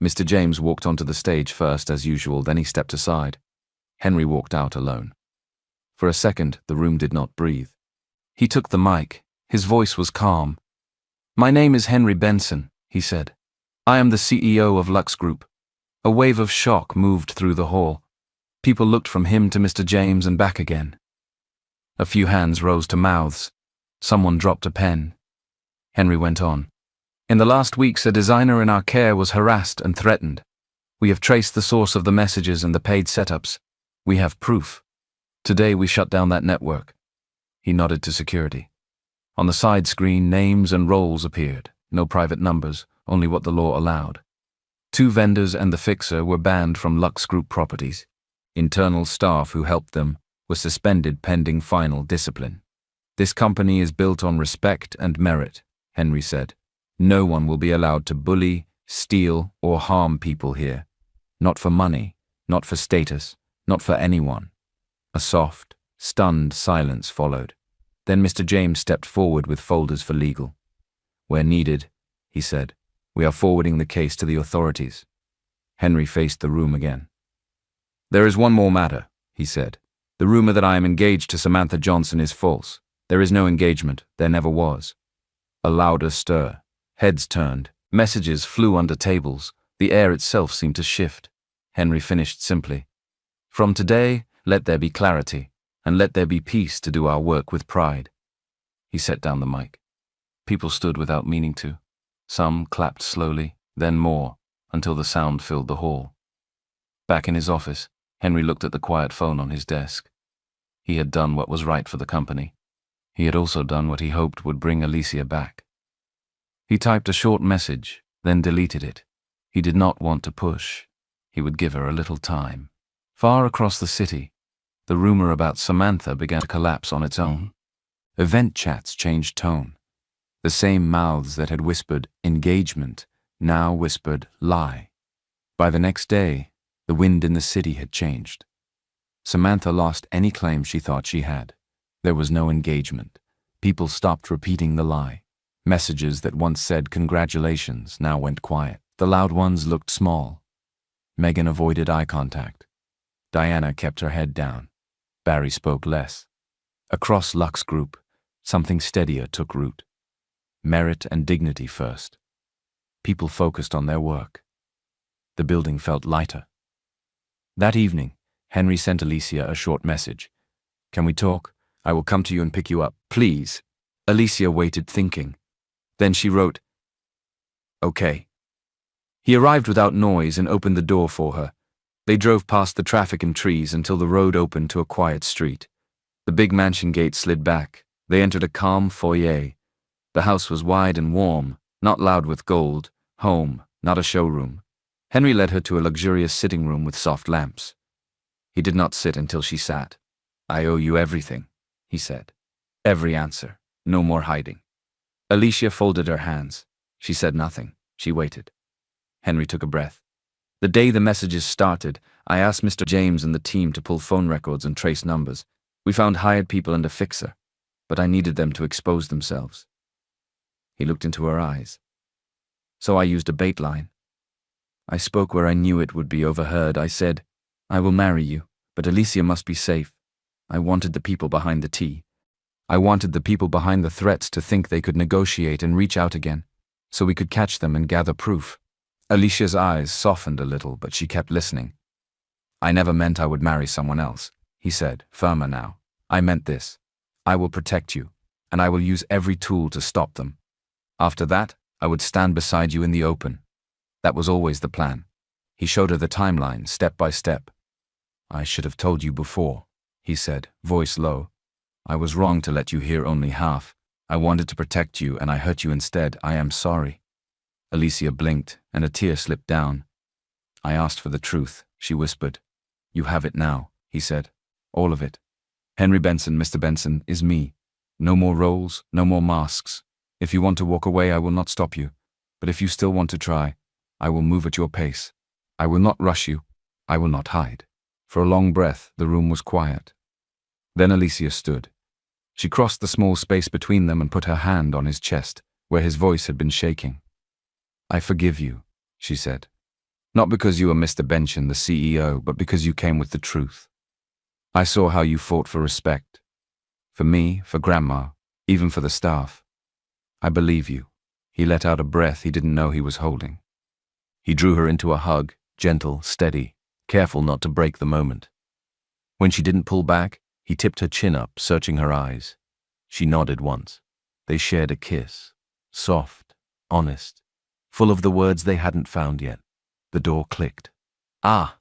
Speaker 1: Mr. James walked onto the stage first as usual, then he stepped aside. Henry walked out alone. For a second, the room did not breathe. He took the mic. His voice was calm. My name is Henry Benson, he said. I am the CEO of Lux Group. A wave of shock moved through the hall. People looked from him to Mr. James and back again. A few hands rose to mouths. Someone dropped a pen. Henry went on. In the last weeks, a designer in our care was harassed and threatened. We have traced the source of the messages and the paid setups. We have proof. Today we shut down that network. He nodded to security. On the side screen, names and roles appeared. No private numbers, only what the law allowed. 2 vendors and the fixer were banned from Lux Group properties. Internal staff who helped them were suspended pending final discipline. This company is built on respect and merit, Henry said. No one will be allowed to bully, steal, or harm people here. Not for money, not for status, not for anyone. A soft, stunned silence followed. Then Mr. James stepped forward with folders for legal. "Where needed," he said, "we are forwarding the case to the authorities." Henry faced the room again. "There is one more matter," he said. "The rumor that I am engaged to Samantha Johnson is false. There is no engagement. There never was." A louder stir. Heads turned. Messages flew under tables. The air itself seemed to shift. Henry finished simply. "From today, let there be clarity, and let there be peace to do our work with pride." He set down the mic. People stood without meaning to. Some clapped slowly, then more, until the sound filled the hall. Back in his office, Henry looked at the quiet phone on his desk. He had done what was right for the company. He had also done what he hoped would bring Alicia back. He typed a short message, then deleted it. He did not want to push. He would give her a little time. Far across the city, the rumor about Samantha began to collapse on its own. Event chats changed tone. The same mouths that had whispered engagement now whispered lie. By the next day, the wind in the city had changed. Samantha lost any claim she thought she had. There was no engagement. People stopped repeating the lie. Messages that once said congratulations now went quiet. The loud ones looked small. Megan avoided eye contact. Diana kept her head down. Barry spoke less. Across Lux Group, something steadier took root. Merit and dignity first. People focused on their work. The building felt lighter. That evening, Henry sent Alicia a short message. "Can we talk? I will come to you and pick you up, please." Alicia waited, thinking. Then she wrote, "Okay." He arrived without noise and opened the door for her. They drove past the traffic and trees until the road opened to a quiet street. The big mansion gate slid back. They entered a calm foyer. The house was wide and warm, not loud with gold. Home, not a showroom. Henry led her to a luxurious sitting room with soft lamps. He did not sit until she sat. "I owe you everything," he said. "Every answer. No more hiding." Alicia folded her hands. She said nothing. She waited. Henry took a breath. "The day the messages started, I asked Mr. James and the team to pull phone records and trace numbers. We found hired people and a fixer, but I needed them to expose themselves." He looked into her eyes. "So I used a bait line. I spoke where I knew it would be overheard. I said, 'I will marry you, but Alicia must be safe.' I wanted the people behind the tea. I wanted the people behind the threats to think they could negotiate and reach out again, so we could catch them and gather proof." Alicia's eyes softened a little, but she kept listening. "I never meant I would marry someone else," he said, firmer now. "I meant this. I will protect you, and I will use every tool to stop them. After that, I would stand beside you in the open. That was always the plan." He showed her the timeline, step by step. "I should have told you before," he said, voice low. "I was wrong to let you hear only half. I wanted to protect you, and I hurt you instead. I am sorry." Alicia blinked, and a tear slipped down. "I asked for the truth," she whispered. "You have it now," he said. "All of it. Henry Benson, Mr. Benson, is me. No more roles, no more masks. If you want to walk away, I will not stop you. But if you still want to try, I will move at your pace. I will not rush you. I will not hide." For a long breath, the room was quiet. Then Alicia stood. She crossed the small space between them and put her hand on his chest, where his voice had been shaking. "I forgive you," she said. "Not because you are Mr. Benson, the CEO, but because you came with the truth. I saw how you fought for respect. For me, for Grandma, even for the staff. I believe you." He let out a breath he didn't know he was holding. He drew her into a hug, gentle, steady, careful not to break the moment. When she didn't pull back, he tipped her chin up, searching her eyes. She nodded once. They shared a kiss, soft, honest, full of the words they hadn't found yet. The door clicked. "Ah!"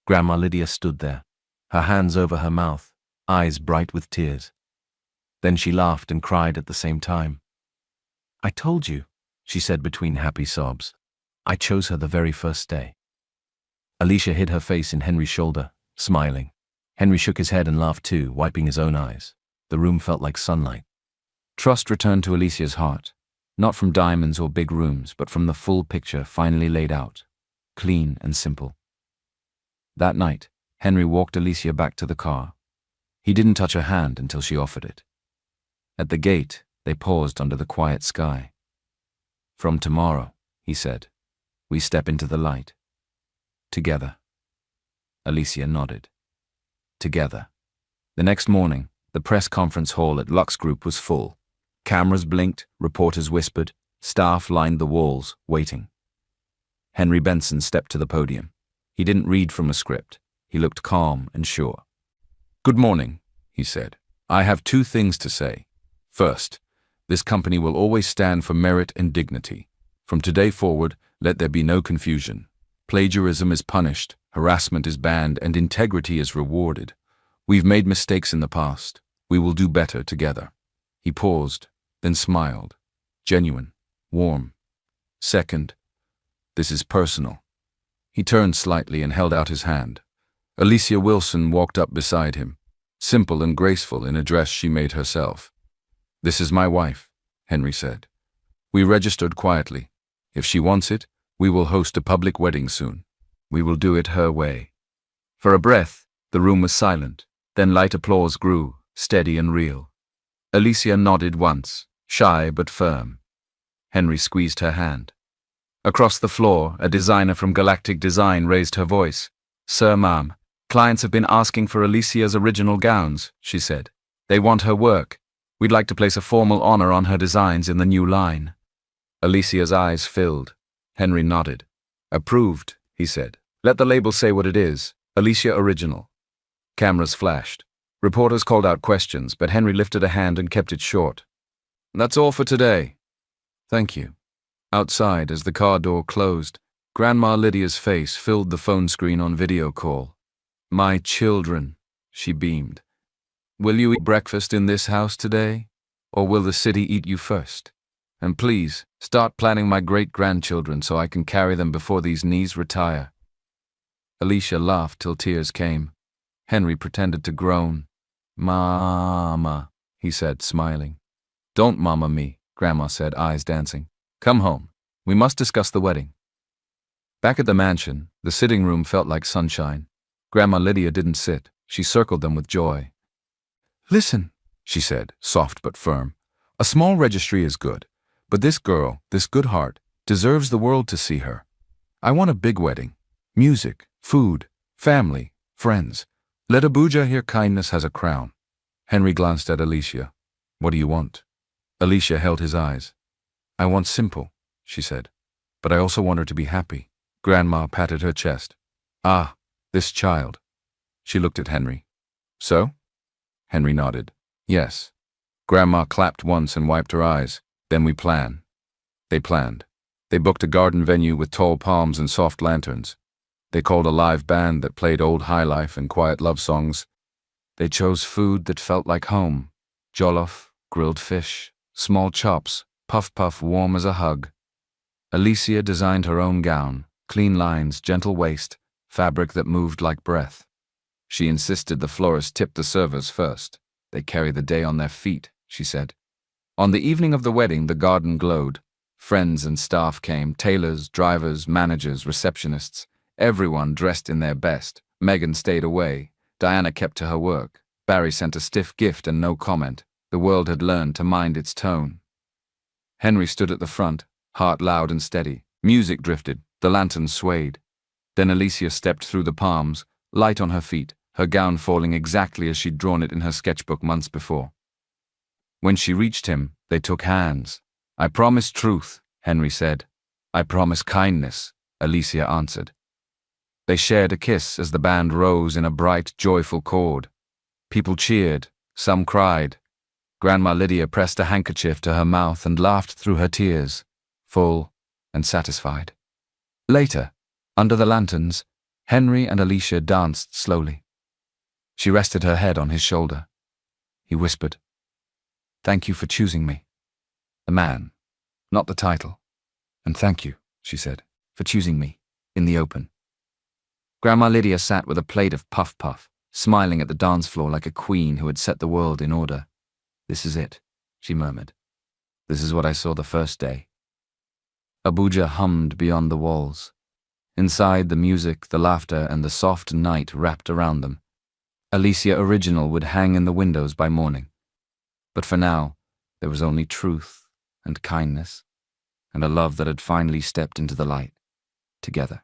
Speaker 1: Grandma Lydia stood there, her hands over her mouth, eyes bright with tears. Then she laughed and cried at the same time. "I told you," she said between happy sobs. "I chose her the very first day." Alicia hid her face in Henry's shoulder, smiling. Henry shook his head and laughed too, wiping his own eyes. The room felt like sunlight. Trust returned to Alicia's heart, not from diamonds or big rooms, but from the full picture finally laid out, clean and simple. That night, Henry walked Alicia back to the car. He didn't touch her hand until she offered it. At the gate, they paused under the quiet sky. "From tomorrow," he said, "we step into the light. Together." Alicia nodded. Together. The next morning, the press conference hall at Lux Group was full. Cameras blinked, reporters whispered, staff lined the walls, waiting. Henry Benson stepped to the podium. He didn't read from a script. He looked calm and sure. "Good morning," he said. "I have two things to say. First, this company will always stand for merit and dignity. From today forward, let there be no confusion. Plagiarism is punished, harassment is banned, and integrity is rewarded. We've made mistakes in the past. We will do better together." He paused, then smiled. Genuine, warm. "Second, this is personal." He turned slightly and held out his hand. Alicia Wilson walked up beside him, simple and graceful in a dress she made herself. "This is my wife," Henry said. "We registered quietly. If she wants it, we will host a public wedding soon. We will do it her way." For a breath, the room was silent. Then light applause grew, steady and real. Alicia nodded once, shy but firm. Henry squeezed her hand. Across the floor, a designer from Galactic Design raised her voice. "Sir, ma'am, clients have been asking for Alicia's original gowns," she said. "They want her work. We'd like to place a formal honor on her designs in the new line." Alicia's eyes filled. Henry nodded. "Approved," he said. "Let the label say what it is. Alicia Original." Cameras flashed. Reporters called out questions, but Henry lifted a hand and kept it short. "That's all for today. Thank you." Outside, as the car door closed, Grandma Lydia's face filled the phone screen on video call. "My children," she beamed. "Will you eat breakfast in this house today? Or will the city eat you first? And please, start planning my great-grandchildren so I can carry them before these knees retire." Alicia laughed till tears came. Henry pretended to groan. "Mama," he said, smiling. "Don't mama me," Grandma said, eyes dancing. "Come home. We must discuss the wedding." Back at the mansion, the sitting room felt like sunshine. Grandma Lydia didn't sit. She circled them with joy. "Listen," she said, soft but firm. "A small registry is good, but this girl, this good heart, deserves the world to see her. I want a big wedding. Music, food, family, friends. Let Abuja hear kindness has a crown." Henry glanced at Alicia. "What do you want?" Alicia held his eyes. "I want simple," she said. "But I also want her to be happy." Grandma patted her chest. "Ah, this child." She looked at Henry. "So?" Henry nodded. "Yes." Grandma clapped once and wiped her eyes. "Then we plan." They planned. They booked a garden venue with tall palms and soft lanterns. They called a live band that played old highlife and quiet love songs. They chose food that felt like home. Jollof, grilled fish, small chops, puff warm as a hug. Alicia designed her own gown, clean lines, gentle waist, fabric that moved like breath. She insisted the florist tip the servers first. "They carry the day on their feet," she said. On the evening of the wedding, the garden glowed. Friends and staff came, tailors, drivers, managers, receptionists, everyone dressed in their best. Megan stayed away. Diana kept to her work. Barry sent a stiff gift and no comment. The world had learned to mind its tone. Henry stood at the front, heart loud and steady. Music drifted, the lanterns swayed. Then Alicia stepped through the palms, light on her feet, her gown falling exactly as she'd drawn it in her sketchbook months before. When she reached him, they took hands. "I promise truth," Henry said. "I promise kindness," Alicia answered. They shared a kiss as the band rose in a bright, joyful chord. People cheered, some cried. Grandma Lydia pressed a handkerchief to her mouth and laughed through her tears, full and satisfied. Later, under the lanterns, Henry and Alicia danced slowly. She rested her head on his shoulder. He whispered, "Thank you for choosing me. The man, not the title. And thank you," she said, "for choosing me, in the open." Grandma Lydia sat with a plate of puff, smiling at the dance floor like a queen who had set the world in order. "This is it," she murmured. "This is what I saw the first day." Abuja hummed beyond the walls. Inside, the music, the laughter, and the soft night wrapped around them. Alicia Original would hang in the windows by morning. But for now, there was only truth and kindness, and a love that had finally stepped into the light, together.